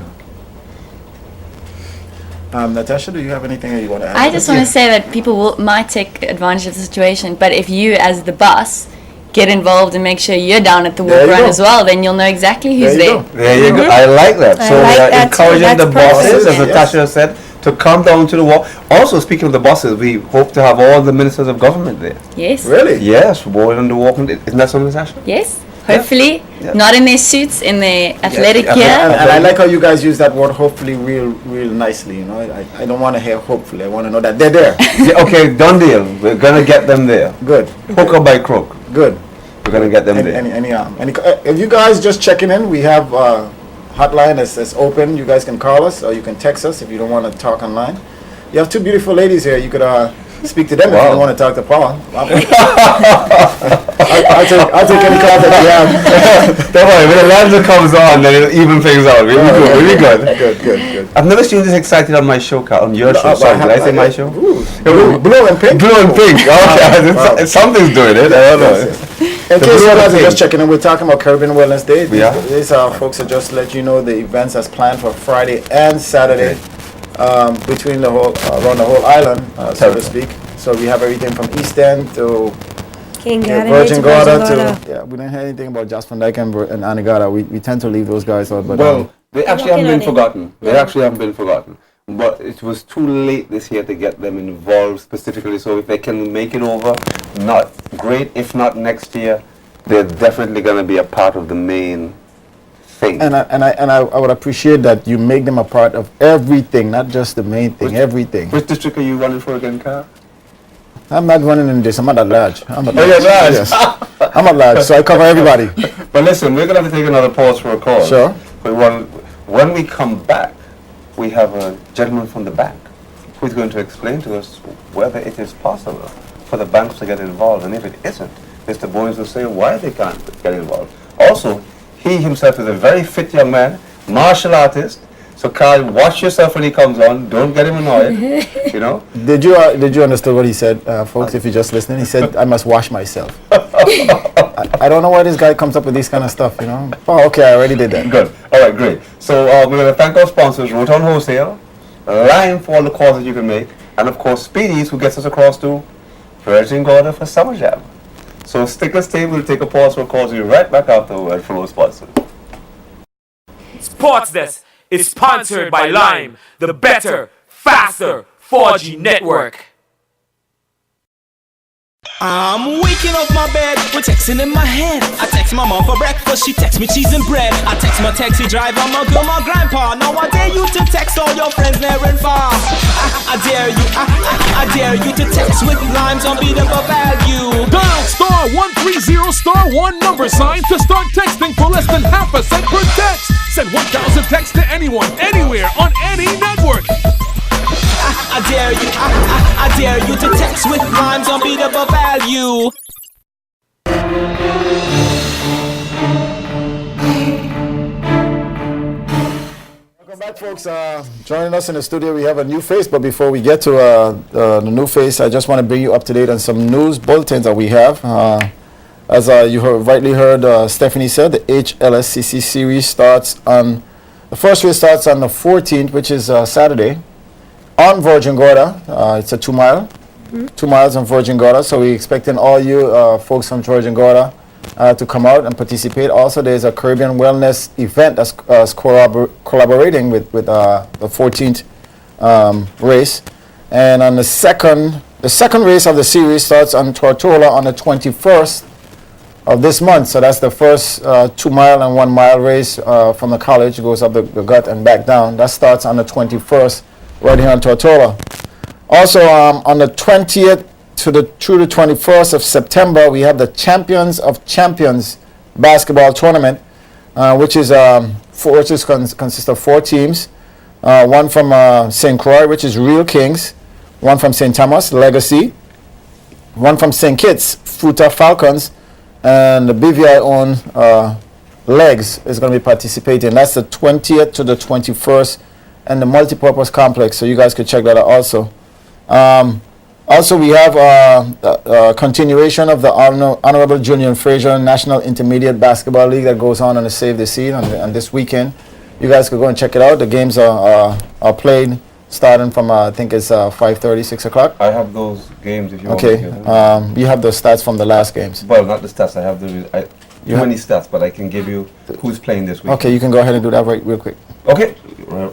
A: Natasha, do you have anything that you want to add?
C: I just want to say that people might take advantage of the situation, but if you, as the boss, get involved and make sure you're down at the
A: There
C: walk
A: you
C: run
A: go.
C: as well, then you'll know exactly who's
A: There you
C: there.
A: go.
B: There you go. I like that.
D: I
B: So
D: like
B: we are
D: that too.
B: encouraging the
D: That's
B: bosses,
D: perfect.
B: as
A: Yes.
B: Natasha said, to come down to the walk. Also, speaking of the bosses, we hope to have all the ministers of government there.
C: Yes.
A: Really?
B: Yes, we're on the walking. Isn't that so, Natasha?
C: Yes. Hopefully,
B: Yeah.
C: not in their suits, in their athletic
B: yeah,
C: gear.
A: And I like how you guys use that word hopefully real nicely, you know. I don't want to hear hopefully. I want to know that they're there.
B: Yeah, okay, done deal. We're gonna get them there.
A: Good.
B: Hook or by crook.
A: Good.
B: We're gonna get them there.
A: If you guys just checking in, we have hotline is open. You guys can call us or you can text us if you don't want to talk online. You have two beautiful ladies here. You could speak to them if you don't want to talk to Paul. I'll take any call that you have.
B: Don't worry, when the Lanza comes on, then it'll even things out. Really good.
A: Good.
B: I've never seen this excited on my show, Carl. On your show, sorry. Did I say my show?
A: Blue and pink.
B: Blue and pink. Okay, something's doing it. I don't know.
A: In case you guys are just checking in, we're talking about Caribbean Wellness Day.
B: Yeah.
A: These folks are just to let you know the events as planned for Friday and Saturday between the whole around the whole island, so to speak. So we have everything from East End to
D: King
A: Virgin Gorda to we didn't hear anything about Jasper Dyke and Anegada. We tend to leave those guys out, but
B: Well, they actually haven't been forgotten. They
D: Yeah.
B: actually haven't been forgotten. But it was too late this year to get them involved specifically. So if they can make it over, not great. If not next year, they're definitely going to be a part of the main thing.
A: and I would appreciate that you make them a part of everything, not just the main thing, everything.
B: Which district are you running for again, Carl?
A: I'm not running in this. I'm not at large. I'm at
B: Oh, you're at large.
A: Yes. I'm at large, so I cover everybody.
B: But listen, we're going to have to take another pause for a call.
A: Sure.
B: But when we come back, we have a gentleman from the bank who's going to explain to us whether it is possible for the banks to get involved. And if it isn't, Mr. Bowens will say why they can't get involved. Also, he himself is a very fit young man, martial artist. So Carl, watch yourself when he comes on. Don't get him annoyed. You know.
A: Did you understand what he said, folks? If you're just listening, he said, "I must wash myself." I don't know why this guy comes up with this kind of stuff. You know. Oh, okay, I already did that.
B: Good. All right, great. So we're going to thank our sponsors, Roton Wholesale, Lime for all the calls that you can make, and of course Speedies, who gets us across to Virgin Gorda for Summer Jam. So stick and stay. We'll take a pause for calls. We'll be right back after a word from our sponsors.
G: Sports Desk is sponsored by Lime, the better, faster 4G network.
F: I'm waking up my bed with texting in my head. I text my mom for breakfast, she texts me cheese and bread. I text my taxi driver, my girl, my grandpa. Now I dare you to text all your friends near and far. I dare you, I dare you to text with Lime's unbeatable value.
E: Dial star 130 star 1 number sign to start texting for less than half a cent per text. Send 1,000 texts to anyone, anywhere, on any network.
F: I dare you, I dare you to text with Lime's unbeatable value.
A: Welcome back, folks. Joining us in the studio, we have a new face. But before we get to the new face, I just want to bring you up to date on some news bulletins that we have. As you rightly heard, Stephanie said, the HLSCC series starts on the first race starts on the 14th, which is Saturday, on Virgin Gorda. It's a 2 mile, 2 miles on Virgin Gorda. So we're expecting all you folks from Virgin Gorda to come out and participate. Also, there's a Caribbean Wellness event that's collaborating with the 14th race. And on the second race of the series starts on Tortola on the 21st of this month. So that's the first 2 mile and 1 mile race from the college. It goes up the gut and back down. That starts on the 21st right here on Tortola. Also, on the 20th through the 21st of September, we have the Champions of Champions basketball tournament, which consists of 4 teams. One from St. Croix, which is Real Kings. One from St. Thomas, Legacy. One from St. Kitts, Futa Falcons. And the BVI own Legs is going to be participating. That's the 20th to the 21st. And the multipurpose complex, so you guys could check that out also. Also, we have a continuation of the Honorable Junior Fraser National Intermediate Basketball League that goes on the Save the Seed on this weekend. You guys could go and check it out. The games are played starting from, I think it's 5:30, 6 o'clock.
B: I have those games if you want.
A: Okay, you have the stats from the last games.
B: Well, not the stats. I have too many stats, but I can give you who's playing this week.
A: Okay, you can go ahead and do that real quick.
B: Okay,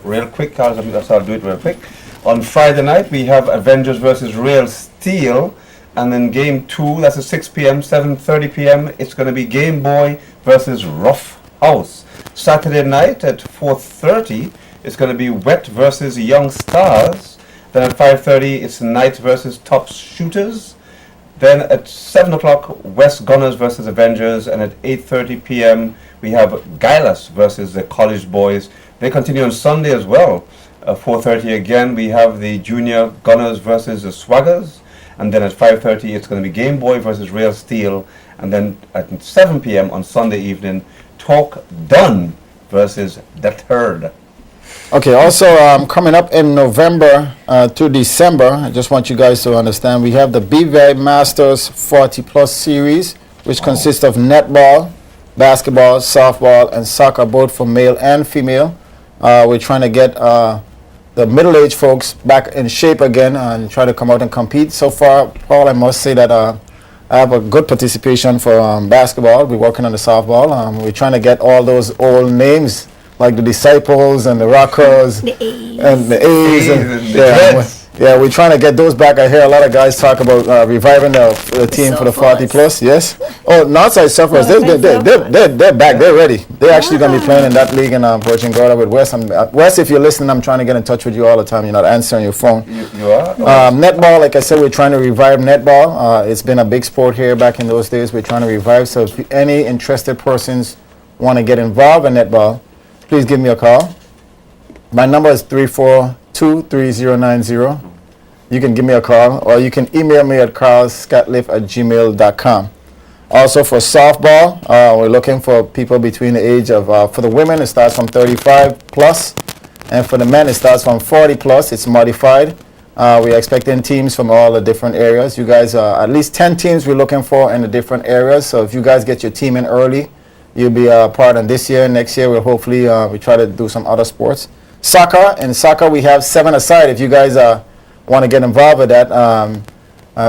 B: real quick, Carl. So I'll do it real quick. On Friday night, we have Avengers versus Real Steel And then game 2, that's at 6 p.m., 7:30 p.m., it's going to be Game Boy versus Rough House. Saturday night at 4:30, it's going to be Wet versus Young Stars. Then at 5:30, it's Knight versus Top Shooters. Then at 7 o'clock, West Gunners versus Avengers. And at 8:30 p.m., we have Guileless versus the College Boys. They continue on Sunday as well. 4:30 again, we have the Junior Gunners versus the Swaggers. And then at 5:30, it's going to be Game Boy versus Real Steel. And then at 7 p.m. on Sunday evening, Talk Done versus The Third.
A: Okay, also coming up in November to December, I just want you guys to understand, we have the BVI Masters 40 Plus Series, which consists of netball, basketball, softball, and soccer, both for male and female. We're trying to get the middle-aged folks back in shape again and try to come out and compete. So far, Paul, I must say that I have a good participation for basketball. We're working on the softball. We're trying to get all those old names like the Disciples and the Rockers
D: The A's.
A: and the A's. Yeah, we're trying to get those back. I hear a lot of guys talk about reviving the team for the 40 plus. Yes. Oh, Northside Sufferers. They're back. They're ready. They're actually going to be playing in that league in Virgin Gorda with West. West, if you're listening, I'm trying to get in touch with you all the time. You're not answering your phone.
B: You are?
A: Netball, like I said, we're trying to revive netball. It's been a big sport here back in those days. We're trying to revive. So if any interested persons want to get involved in netball, please give me a call. My number is 342-3090. You can give me a call, or you can email me at carlscatliff@gmail.com. Also for softball, we're looking for people between the age of, for the women it starts from 35 plus, and for the men it starts from 40 plus. It's modified. We're expecting teams from all the different areas. You guys, at least 10 teams we're looking for in the different areas. So if you guys get your team in early, you'll be a part of this year. Next year we'll hopefully we try to do some other sports. Soccer, in soccer we have 7 aside. If you guys want to get involved with that,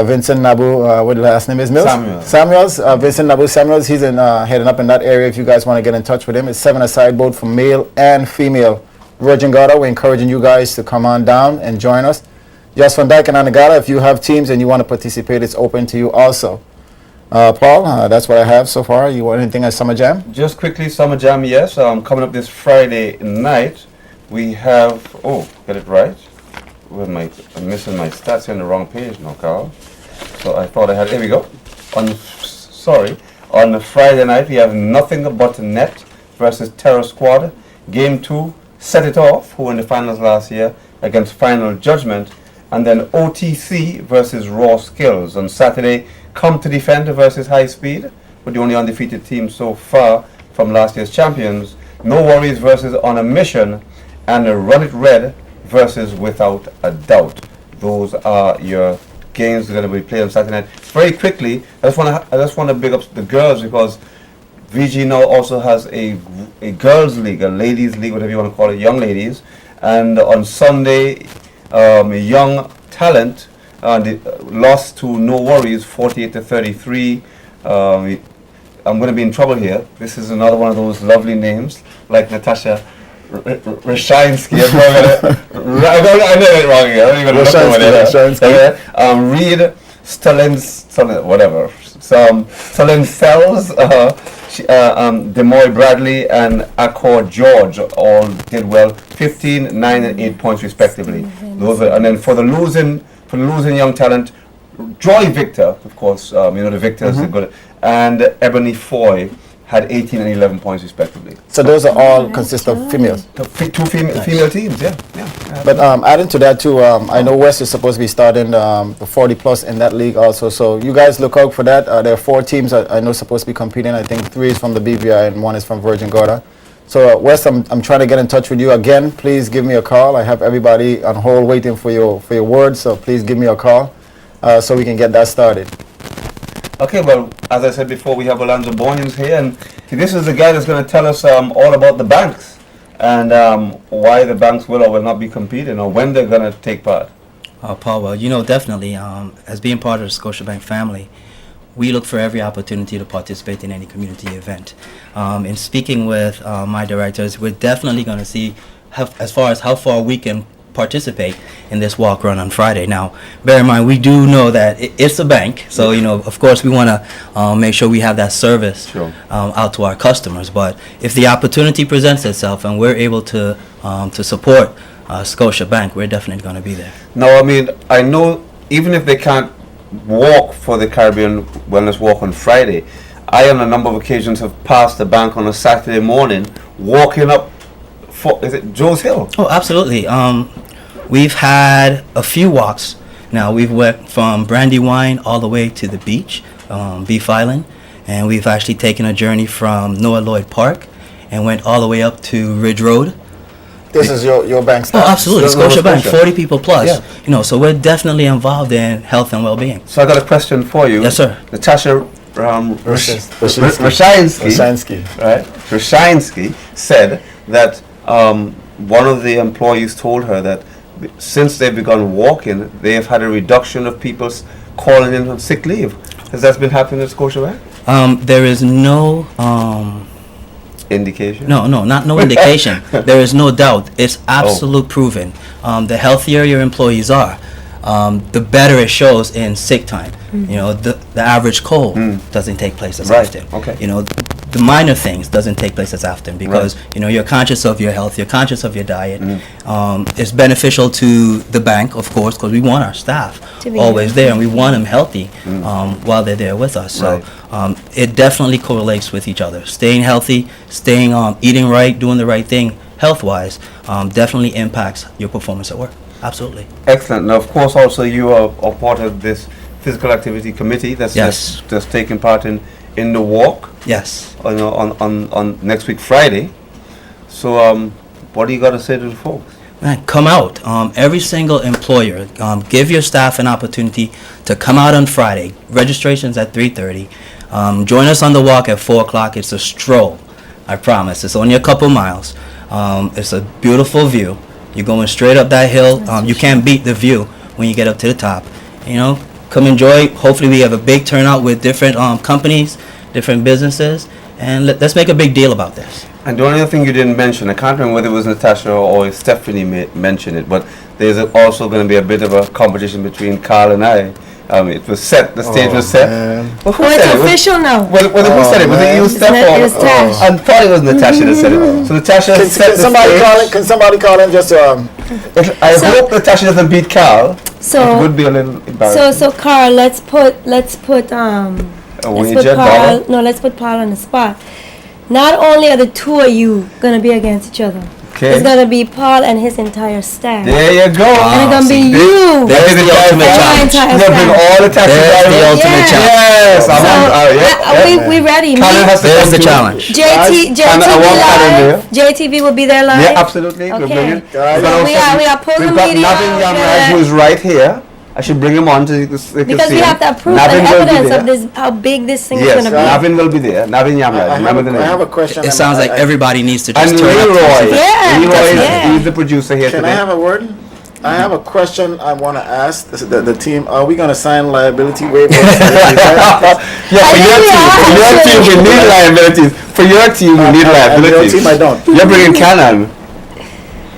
A: Vincent Nabu, what the last name is? Mills? Samuels. Vincent Nabu Samuels, he's heading up in that area. If you guys want to get in touch with him, it's 7 aside, both for male and female. Virgin Gorda, we're encouraging you guys to come on down and join us. Just Van Dyke and Anagata, if you have teams and you want to participate, it's open to you also. Paul, that's what I have so far. You want anything at Summer Jam?
B: Just quickly, Summer Jam, yes. Coming up this Friday night, we have, get it right. I'm missing my stats here on the wrong page now, Carl. So I thought I had, here we go. On Friday night, we have Nothing But Net versus Terror Squad. Game 2, Set It Off, who were in the finals last year, against Final Judgment. And then OTC versus Raw Skills. On Saturday, Come to Defend versus High Speed, with the only undefeated team so far from last year's champions. No Worries versus On a Mission, and Run It Red versus Without a Doubt. Those are your games that are going to be played on Saturday night. Very quickly, I just want to big up the girls, because VG now also has a girls league, a ladies league, whatever you want to call it, young ladies. And on Sunday, Young Talent lost to No Worries 48-33. I'm going to be in trouble here. This is another one of those lovely names, like Natasha Rashinsky. I know it wrong here. I don't even look over there. Reed Stalin-Fells, Demoy Bradley, and Accor George all did well. 15, 9, and 8 points respectively. Those are, and then for the losing young talent, Joy Victor, of course, the Victors are good, and Ebony Foy had 18 and 11 points respectively.
A: So those are all consist of females.
B: Two female teams, yeah.
A: But adding to that too, I know West is supposed to be starting the 40 plus in that league also. So you guys look out for that. There are 4 teams I know supposed to be competing. I think 3 is from the BVI and 1 is from Virgin Gorda. So West, I'm trying to get in touch with you again. Please give me a call. I have everybody on hold waiting for your words. So please give me a call so we can get that started.
B: Okay, well, as I said before, we have Alonzo Boyens here, and this is the guy that's going to tell us all about the banks and why the banks will or will not be competing, or when they're going to take part.
H: Paul, well, definitely, as being part of the Scotiabank family, we look for every opportunity to participate in any community event. In speaking with my directors, we're definitely going to see as far as how far we can participate in this walk run on Friday. Now, bear in mind, we do know that it's a bank, so of course, we want to make sure we have that service out to our customers. But if the opportunity presents itself and we're able to support Scotia Bank, we're definitely going to be there.
B: Now, I mean, I know even if they can't walk for the Caribbean Wellness Walk on Friday, I on a number of occasions have passed the bank on a Saturday morning walking up is it Joe's Hill?
H: Oh, absolutely. We've had a few walks. Now, we've went from Brandywine all the way to the beach, Beef Island, and we've actually taken a journey from Noah Lloyd Park and went all the way up to Ridge Road.
A: This is your bank
H: Oh,
A: staff?
H: absolutely. Scotia Bank, 40 people plus.
B: Yeah.
H: So we're definitely involved in health and well-being.
B: So I got a question for you.
H: Yes, sir.
B: Natasha Rashinsky, right? Rashinsky said that one of the employees told her that since they've begun walking, they have had a reduction of people calling in on sick leave. Has that been happening at Scotiabank?
H: There is no
B: indication.
H: No indication. There is no doubt. It's absolute proven. The healthier your employees are, the better it shows in sick time. The average cold doesn't take place as often.
B: Okay.
H: The minor things doesn't take place as often because you're conscious of your health, you're conscious of your diet. It's beneficial to the bank, of course, because we want our staff always there and we want them healthy while they're there with us. So it definitely correlates with each other. Staying healthy, staying eating right, doing the right thing health-wise definitely impacts your performance at work. Absolutely.
B: Excellent. Now, of course, also you are part of this physical activity committee that's just taking part in the walk.
H: Yes.
B: On next week Friday. So, what do you got to say to the folks?
H: Man, come out. Every single employer, give your staff an opportunity to come out on Friday. Registration's at 3:30. Join us on the walk at 4 o'clock. It's a stroll. I promise. It's only a couple miles. It's a beautiful view. You're going straight up that hill. You can't beat the view when you get up to the top. Come enjoy. Hopefully we have a big turnout with different companies, different businesses, and let's make a big deal about this.
B: And the only other thing you didn't mention, I can't remember whether it was Natasha or Stephanie mentioned it, but there's also going to be a bit of a competition between Carl and I. It was set. The stage was set.
D: Well, it's official now.
B: Well, who said it? Was it you, Steph?
D: It was Tash.
B: I thought it was Natasha that said it. So Natasha set the stage.
A: Can somebody call in just
B: I hope Natasha doesn't beat Carl.
D: So
B: it would be a little embarrassing.
D: So Carl, let's put
B: wager,
D: let's put Paul on the spot. Not only are the two of you gonna be against each other.
B: Okay.
D: It's gonna be Paul and his entire staff.
B: There you go.
D: And it's gonna be you.
H: There's the ultimate challenge.
B: They'll bring all the taxi drivers.
H: The ultimate challenge.
B: Yes,
D: we ready.
H: There's the challenge.
D: JTV will be there live.
B: Yeah, absolutely.
D: Okay.
B: We'll bring it.
D: So we are pulling
B: We've got
D: media.
B: Navin Yamraj, who is right here. I should bring him on so you can see
D: Because we have to prove
B: Navin
D: the
B: will be
D: evidence
B: there.
D: of this, how big this thing is
B: Yes,
D: going to be.
B: Navin will be there. Navin Yamraj. Remember the name.
A: I have a question.
H: It sounds like everybody needs to just
B: And
H: turn up.
B: Leroy.
D: Yeah,
B: Leroy he's the producer here
A: Can
B: today.
A: I have a word? I have a question I want to ask the team. Are we going to sign liability waivers?
B: Yeah, for your team we need liabilities. For your team we need liabilities.
A: Your team I don't.
B: You're bringing Canon.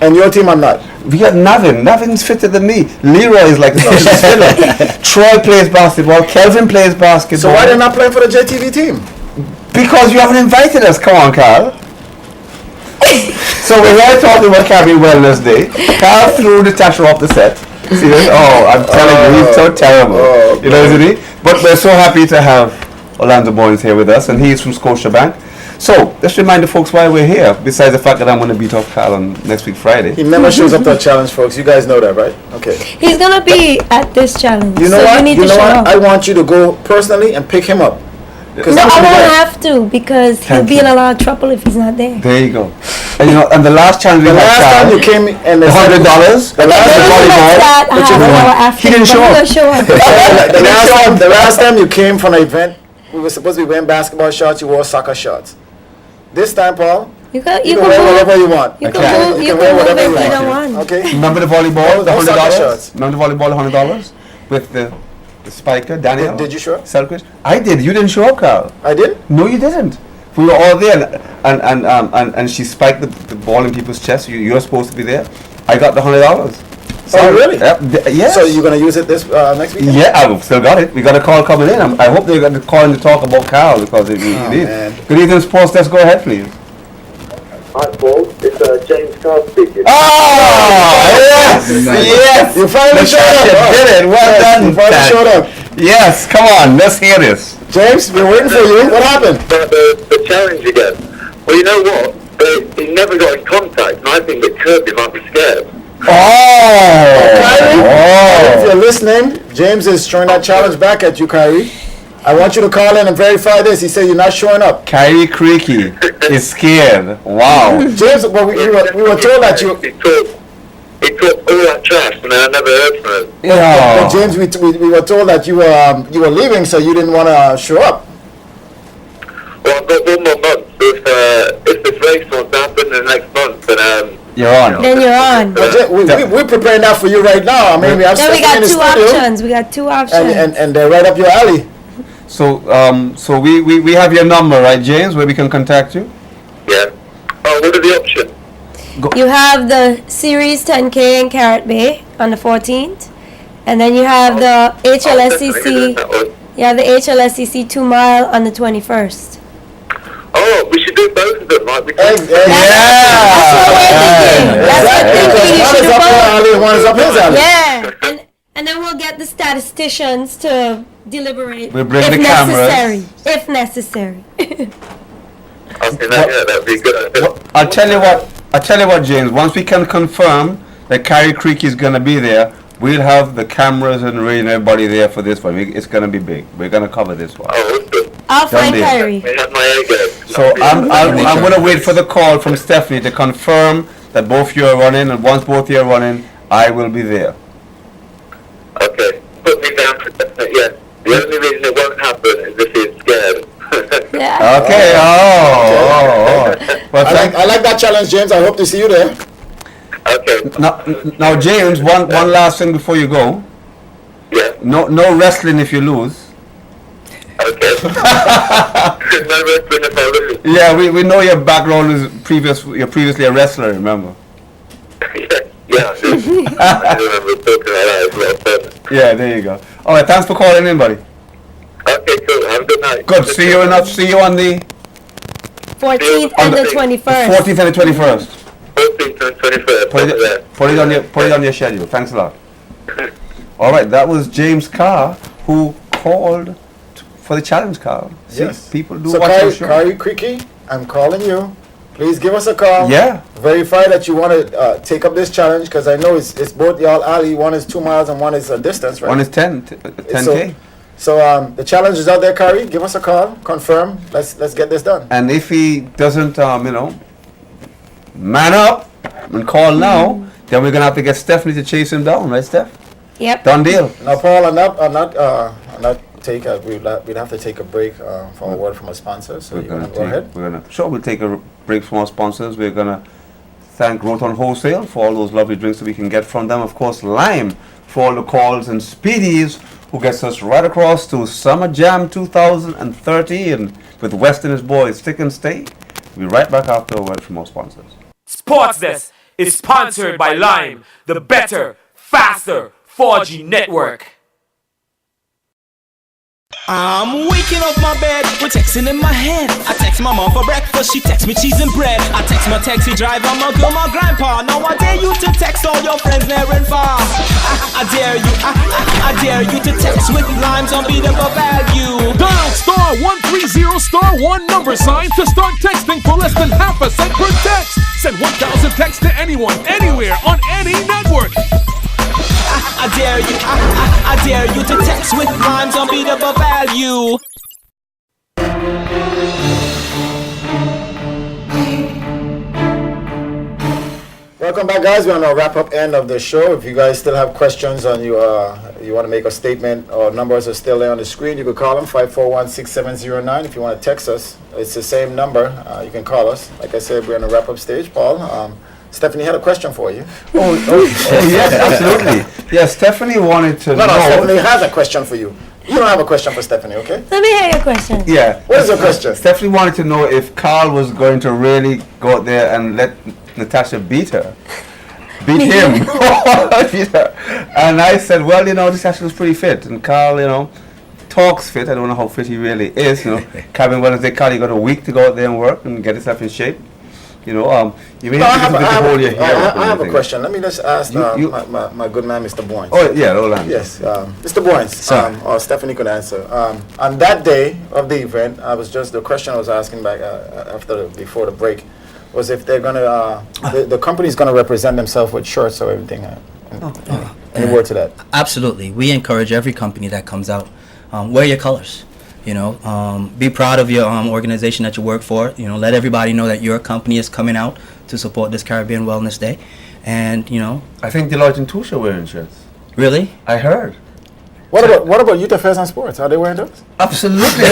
A: And your team I'm not.
B: We got Navin. Navin's fitter than me. Leroy is like a special filler. Troy plays basketball. Kelvin plays basketball.
A: So why they're not playing for the JTV team?
B: Because you haven't invited us. Come on, Carl. So we're here talking about Caribbean Wellness Day. Carl threw Natasha off the set. Serious? Oh, I'm telling you, he's so terrible. You know, isn't he? But we're so happy to have Orlando Boynes here with us, and he's from Scotiabank. So let's remind the folks why we're here. Besides the fact that I'm going to beat off Carl on next week Friday.
A: He never shows up to a challenge, folks. You guys know that, right? Okay.
D: He's going to be at this challenge.
A: You know
D: so
A: what?
D: You need
A: You
D: to
A: know
D: show
A: what?
D: up.
A: I want you to go personally and pick him up.
D: No, I won't have to because he'll be in a lot of trouble if he's not there.
B: There you go. And and the last challenge we
A: The
B: had,
A: last time you came and
B: the $100. The volleyball. He didn't show up.
A: The last time you came from an event, we were supposed to be wearing basketball shorts. You wore soccer shorts. This time, Paul,
D: you can
A: wear whatever you want.
D: You can wear whatever you want.
A: Okay.
B: Remember the volleyball, the
A: Soccer
B: $100?
A: shorts.
B: Remember the volleyball, $100? With the spiker, Daniel?
A: Did you show up?
B: Selquist? I did. You didn't show up, Carl.
A: I did?
B: No, you didn't. We were all there, and she spiked the ball in people's chest. You were supposed to be there. I got the $100.
A: Oh, really?
B: Yes.
A: So you're going to use it this next weekend?
B: Yeah, I've still got it. We got a call coming in. I hope they're going to call in to talk about Carl because it is.
A: Man.
B: Good evening, sports. Let's go ahead, please.
I: Hi, Paul. It's James Carl speaking.
B: Yes! Yes!
A: You finally showed up.
B: You did it. Well done.
A: You finally
B: Dad.
A: showed up.
B: Yes, come on. Let's hear this.
A: James, we're waiting for you. What happened?
I: The challenge again. Well, you know what? He never got in contact, and I think that Kirby might be scared.
A: If you're listening, James is throwing that challenge back at you, Kyrie. I want you to call in and verify this. He said you're not showing up.
B: Kyrie Creaky is scared. Wow.
A: James, well, we were told that you...
I: He talked all that trash, and I never heard from him.
A: But James, we were told that you were leaving, so you didn't want to show up.
I: Well, I've got 1 more month. If this race wants to happen in the next month, then
B: You're on.
D: Then you're on.
A: We're preparing that for you right now. I mean, we have
D: Then we
A: Stephanie in
D: got
A: the
D: two
A: studio,
D: options. We got two options.
A: and they're right up your alley.
B: So we have your number, right, James, where we can contact you?
I: yeah. Oh, what are the options?
D: You have the Series 10K in Carrot Bay on the 14th, and then you have the HLSCC. You have the HLSCC 2 Mile on the 21st.
I: Oh, we should do both of them, like we
D: That's what we're thinking. That's what we're thinking. You
A: One
D: should
A: is
D: do
A: up your
D: both.
A: alley, one is up his alley.
D: Yeah, and then we'll get the statisticians to deliberate
B: We'll bring
D: if
B: the cameras.
D: necessary. If necessary.
I: Okay, that'd be good.
B: I'll tell you what, James. Once we can confirm that Kyrie Creek is gonna be there, we'll have the cameras and radio and everybody there for this one. It's gonna be big. We're gonna cover this one.
I: Oh, awesome.
D: I'll find
B: deal.
D: Kyrie.
I: We have my A game.
B: So I'm gonna wait for the call from Stephanie to confirm that both you are running, and once both you are running, I will be there.
I: Okay, put me down for definite, yeah. The only reason it won't happen is if he's scared.
D: Yeah.
B: Okay. Well,
A: I like that challenge, James. I hope to see you there.
I: Okay,
B: now, James. One last thing before you go.
I: yeah,
B: No wrestling if you lose.
I: okay. No wrestling if I lose.
B: Yeah, we know your background is you're previously a wrestler, remember?
I: Yeah, I do. I do remember talking about that as well.
B: Yeah, there you go. All right, thanks for calling in, buddy.
I: Okay, cool. Have a good night.
B: Good. See you on the
D: 14th and the 21st.
B: 14th and the 21st.
I: 14th and 21st.
B: Put it on your schedule. Thanks a lot. All right, that was James Carr who called for the challenge, Carl. See,
A: Yes.
B: people do
A: So,
B: watch your show.
A: Kyrie Creaky, I'm calling you. Please give us a call.
B: Yeah.
A: Verify that you want to take up this challenge, because I know it's both y'all alley. One is 2 miles and one is a distance, right?
B: One is 10K.
A: So the challenge is out there, Kyrie. Give us a call. Confirm. Let's get this done.
B: And if he doesn't, man up and call now, then we're gonna have to get Stephanie to chase him down, right, Steph?
D: Yep.
B: Done deal.
A: Now, Paul, I'm not take a, we'd have to take a break for a word from a sponsor. So you want to go ahead?
B: We'll take a break from our sponsors. We're gonna thank Roton Wholesale for all those lovely drinks that we can get from them. Of course, Lime for all the calls, and Speedies, who gets us right across to Summer Jam 2013 with West and his boys. Stick and stay. We'll be right back after a word from our sponsors.
G: Sports Desk is sponsored by Lime, the better, faster 4G network.
F: I'm waking up my bed with texting in my head. I text my mom for breakfast, she texts me cheese and bread. I text my taxi driver, my girl, my grandpa. Now I dare you to text all your friends near and far. I dare you, I dare you to text with Lime's unbeatable value.
E: Dial *130*1 number sign to start texting for less than half a cent per text. Send 1,000 texts to anyone, anywhere, on any network.
F: I dare you, I dare you to text with Lime's unbeatable value.
A: Welcome back, guys. We're on our wrap-up end of the show. If you guys still have questions and you want to make a statement, or numbers are still there on the screen, you can call them 541-6709. If you want to text us, it's the same number. You can call us. Like I said, we're on the wrap-up stage. Paul, Stephanie had a question for you.
B: Oh yes, absolutely. Yeah, Stephanie wanted to know.
A: No, Stephanie has a question for you. You don't have a question for Stephanie, okay?
D: Let me hear your question.
B: Yeah.
A: What is your question?
B: Stephanie wanted to know if Carl was going to really go out there and let Natasha beat her. beat him. And I said, well, this actually was pretty fit. And Carl, talks fit. I don't know how fit he really is. Caribbean Wednesday, Carl, you got a week to go out there and work and get yourself in shape. You may have to hold your hair up.
A: I have a question. Let me just ask my good man, Mr. Boynes.
B: Oh, yeah, Roland.
A: Yes, Mr. Boynes, or Stephanie could answer. On that day of the event, the question I was asking back before the break was if they're gonna, the company's gonna represent themselves with shirts or everything. Any word to that?
H: Absolutely. We encourage every company that comes out, wear your colors. Be proud of your organization that you work for. Let everybody know that your company is coming out to support this Caribbean Wellness Day. And,
B: I think Deloitte and Touche are wearing shirts.
H: Really?
B: I heard.
A: What about Youth Affairs and Sports? Are they wearing those?
B: Absolutely.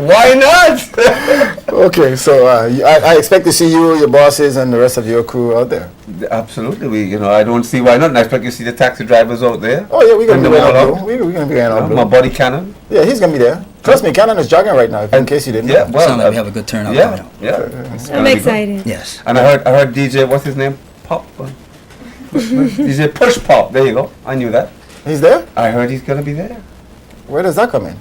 B: Why not?
A: Okay, so I expect to see you, your bosses, and the rest of your crew out there.
B: Absolutely. I don't see why not. And I expect to see the taxi drivers out there.
A: Oh yeah, we're gonna be wearing our blue. We're gonna be wearing our blue.
B: My buddy Cannon.
A: Yeah, he's gonna be there. Trust me, Cannon is jogging right now. In case you didn't know.
B: Yeah, well,
H: sounds like we have a good turnout coming out.
B: Yeah.
D: I'm excited.
H: Yes.
B: And I heard DJ, what's his name? Pop. DJ Push Pop. There you go. I knew that.
A: He's there?
B: I heard he's gonna be there.
A: Where does that come in?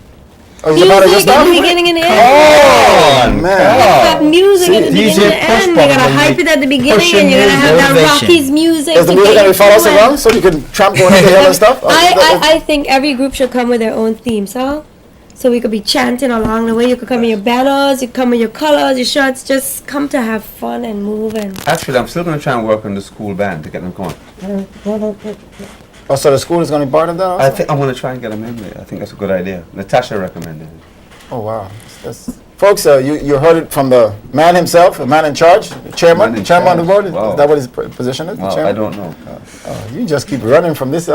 A: Oh, he's about to
D: Music
A: just
D: at the
A: start?
D: beginning and the end.
A: Oh,
D: You
A: man.
D: have music at the
B: DJ
D: beginning and the
B: Push
D: end. You
B: Pop
D: gotta
B: will
D: hype
B: be
D: it at the beginning,
B: pushing
D: and you're gonna have that
H: motivation.
D: Rockies music.
A: Is the
D: to
A: music
D: get
A: gonna
D: you
A: be follow us
D: going.
A: around so you can tramp going up the hill and stuff?
D: I think every group should come with their own theme song. So we could be chanting along the way. You could come in your banners, you come in your colors, your shirts. Just come to have fun and move. And
B: Actually, I'm still gonna try and work on the school band to get them going.
A: Oh, so the school is going to be part of that also?
B: I think I'm gonna try and get them in there. I think that's a good idea. Natasha recommended it.
A: Oh, wow. Folks, you heard it from the man himself, the man in charge, the chairman,
B: Man in
A: chairman of the board.
B: charge. Wow.
A: Is that what his position is? The
B: Well,
A: chairman?
B: I don't know.
A: You just keep running from this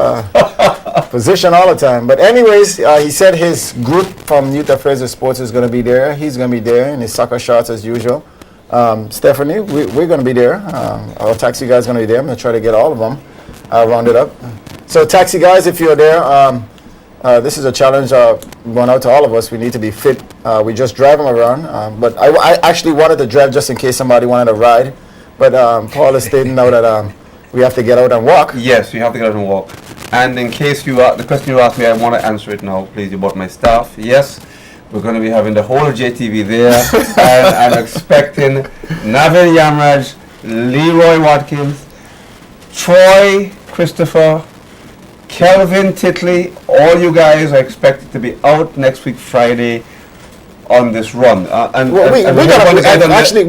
A: position all the time. But anyways, he said his group from Youth Affairs and Sports is going to be there. He's going to be there in his soccer shorts as usual. Stephanie, we're going to be there. Our taxi guys going to be there. I'm going to try to get all of them rounded up. So taxi guys, if you're there, this is a challenge going out to all of us. We need to be fit. We just drive them around. But I actually wanted to drive just in case somebody wanted to ride. But Paul is stating now that we have to get out and walk.
B: Yes, you have to get out and walk. And in case the question you asked me, I want to answer it now, please, about my staff. Yes, we're going to be having the whole of JTV there. And I'm expecting Navin Yamraj, Leroy Watkins, Troy Christopher, Kelvin Titley, all you guys are expected to be out next week Friday on this run.
A: We're going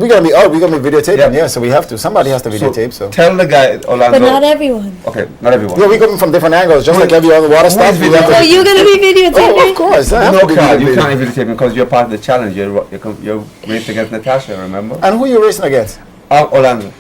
A: to be out. We're going to be videotaping. Yeah, so we have to. Somebody has to videotape. So
B: tell the guy, Orlando.
D: but not everyone.
B: Okay, not everyone.
A: yeah, we're coming from different angles, just like every other water stuff.
B: is
A: we have
D: So
A: to-
D: you're gonna be videotaping?
A: Oh, of course. I have
B: No,
A: to be
B: Carl, you
A: videotaping.
B: can't videotape because you're part of the challenge. You're racing against Natasha, remember?
A: And who are you racing against?
B: Orlando.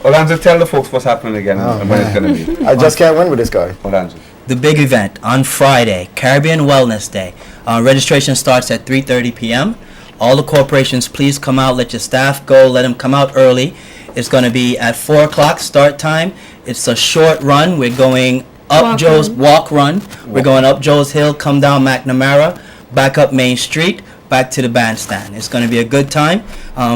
B: Orlando, tell the folks what's happening again and when it's going to be.
A: I just can't win with this guy.
B: Orlando.
H: The big event on Friday, Caribbean Wellness Day. Registration starts at 3:30 p.m. All the corporations, please come out. Let your staff go. Let them come out early. It's going to be at 4 o'clock start time. It's a short run. We're going up walk run. We're going up Joe's Hill, come down McNamara, back up Main Street, back to the bandstand. It's going to be a good time.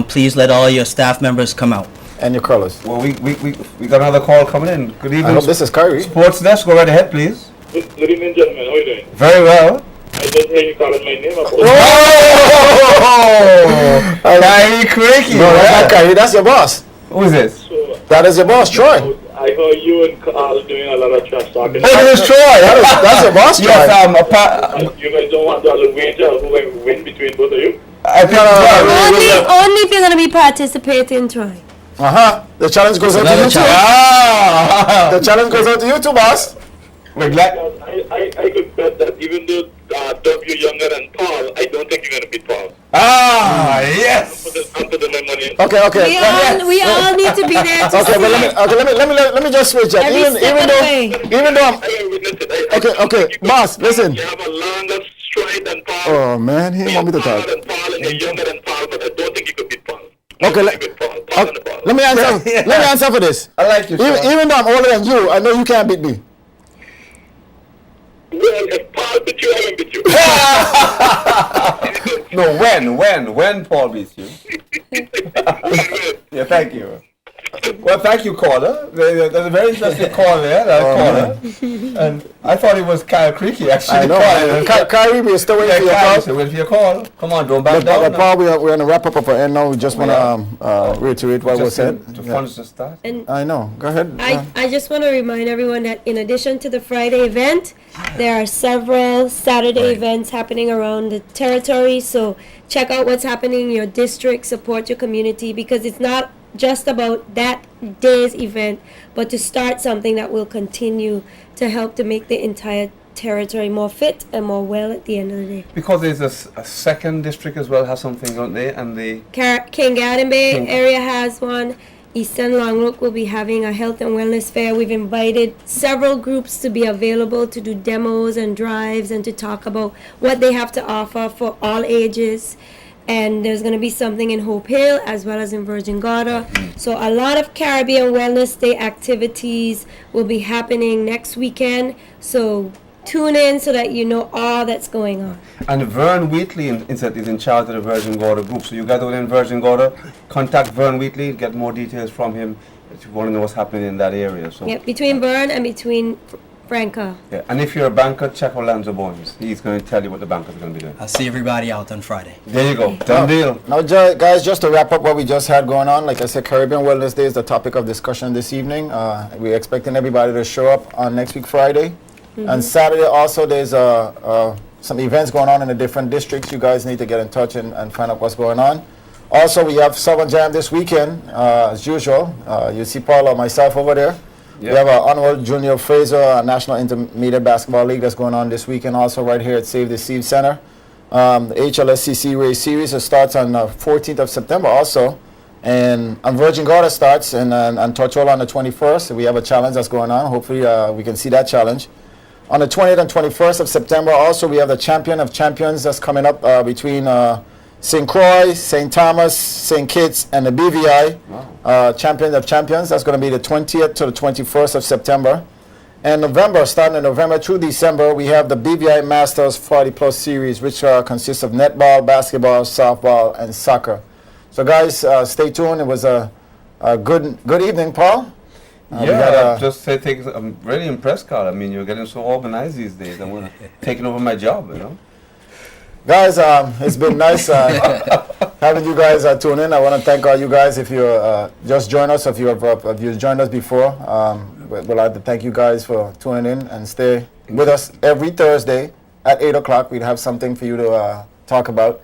H: Please let all your staff members come out.
A: And your colors.
B: Well, we got another call coming in. Good evening.
A: I hope this is Kyrie.
B: Sports desk, go right ahead, please.
I: Good evening, gentlemen. How are you doing?
B: Very well.
I: I just heard you calling my name.
B: Oh! Kyrie Cricky.
A: No, that's not Kyrie. That's your boss.
B: Who is this?
I: So,
A: That is your boss, Troy.
I: I heard you and Carl doing a lot of trash talking.
B: Oh, this is Troy.
A: That's your boss, Troy.
B: Yes,
I: You guys don't want to have a wager who will win between both of you?
B: I think
D: Only if you're gonna be participating, Troy.
A: The challenge goes out to you too. The challenge goes out to you too, boss.
B: We're glad.
I: I could bet that even though W younger than Paul, I don't think you're going to beat Paul.
B: Yes.
I: I'm putting my money in.
A: Okay.
D: We all need to be there to
A: Okay,
D: see
A: but let me just switch it.
D: every step of the way.
A: Even though I'm,
I: I will witness it.
A: okay, boss, listen.
I: You have a longer stride than Paul.
A: Oh man, he want me to talk.
I: Than Paul, and you're younger than Paul, but I don't think you could beat Paul.
A: Okay, let me answer. Let me answer for this.
B: I like you, Sean.
A: Even though I'm older than you, I know you can't beat me.
I: Well, if Paul beat you, I will beat you.
B: No, when Paul beats you. Yeah, thank you. Well, thank you, caller. There's a very interesting call there, caller. And I thought it was Kyle Creaky, actually.
A: I know. Kyrie, we're still waiting for your
B: Kyle,
A: call.
B: still waiting for your call. Come on, don't back down.
A: But Paul, we're going to wrap up our end now. We just want to reiterate what was said.
B: The fun's just start.
D: And
A: I know. Go ahead.
D: I just want to remind everyone that in addition to the Friday event, there are several Saturday events happening around the territory. So check out what's happening in your district, support your community, because it's not just about that day's event, but to start something that will continue to help to make the entire territory more fit and more well at the end of the day.
B: Because there's a second district as well, has something, don't they? And the
D: Kingadin Bay area has one. Eastern Longlook will be having a health and wellness fair. We've invited several groups to be available to do demos and drives and to talk about what they have to offer for all ages. And there's going to be something in Hope Hill as well as in Virgin Gorda. So a lot of Caribbean Wellness Day activities will be happening next weekend. So tune in so that you know all that's going on.
B: And Vern Wheatley is in charge of the Virgin Gorda group. So you guys out in Virgin Gorda, contact Vern Wheatley, get more details from him if you want to know what's happening in that area. So
D: Yeah, between Vern and between Franca.
B: yeah, and if you're a banker, check Orlando Bones. He's going to tell you what the bankers are going to be doing.
H: I'll see everybody out on Friday.
B: There you go. Done deal.
A: Now, guys, just to wrap up what we just had going on, like I said, Caribbean Wellness Day is the topic of discussion this evening. We're expecting everybody to show up on next week, Friday. And Saturday also, there's some events going on in the different districts. You guys need to get in touch and find out what's going on. Also, we have Southern Jam this weekend, as usual. You see Paul or myself over there.
B: Yep.
A: We have our Honorable Junior Fraser National Intermediate Basketball League that's going on this weekend, also right here at Save the Seed Center. The HLSCC Race Series starts on 14th of September also. And Virgin Gorda starts and Tortola on the 21st. We have a challenge that's going on. Hopefully we can see that challenge. On the 20th and 21st of September also, we have the Champion of Champions that's coming up between St. Croix, St. Thomas, St. Kitts, and the BVI. Champion of Champions. That's going to be the 20th to the 21st of September. And starting in November through December, we have the BVI Masters 40 Plus Series, which consists of netball, basketball, softball, and soccer. So guys, stay tuned. It was a good evening, Paul.
B: Just say I'm really impressed, Carl. I mean, you're getting so organized these days. I'm taking over my job, you know.
A: Guys, it's been nice having you guys tune in. I want to thank all you guys. If you just joined us, if you've joined us before, we'd like to thank you guys for tuning in and stay with us every Thursday at 8 o'clock. We'd have something for you to talk about.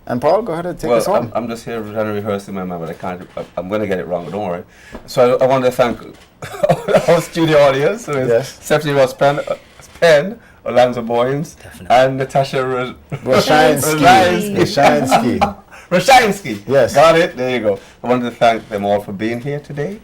A: And Paul, go ahead and take us home.
B: I'm just here trying to rehearse in my mind, but I can't. I'm going to get it wrong, but don't worry. So I want to thank our studio audience, who is Sept Ross Penn, Orlando Boyens, and Natasha Rashansky.
A: Yes.
B: Got it. There you go. I wanted to thank them all for being here today,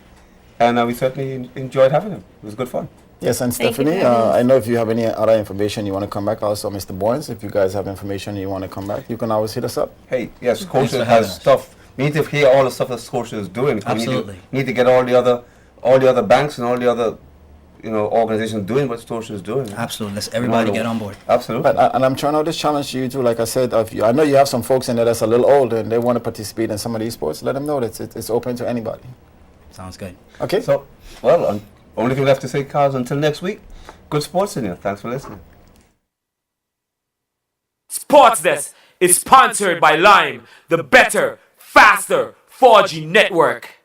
B: and we certainly enjoyed having them. It was good fun.
A: Yes, and Stephanie, I know if you have any other information you want to come back, also Mr. Boyens, if you guys have information you want to come back, you can always hit us up.
B: Hey, yes, Scotia has stuff. We need to hear all the stuff that Scotia is doing.
H: Absolutely.
B: We need to get all the other banks and all the other organizations doing what Scotia is doing.
H: Absolutely. Let's everybody get on board.
B: Absolutely.
A: And I'm trying out this challenge to you too. Like I said, I know you have some folks in there that's a little older and they want to participate in some of these sports. Let them know that it's open to anybody.
H: Sounds good.
A: Okay.
B: So, only thing left to say, Carl, until next week, good sports in here. Thanks for listening.
G: Sports Desk is sponsored by Lime, the better, faster 4G network.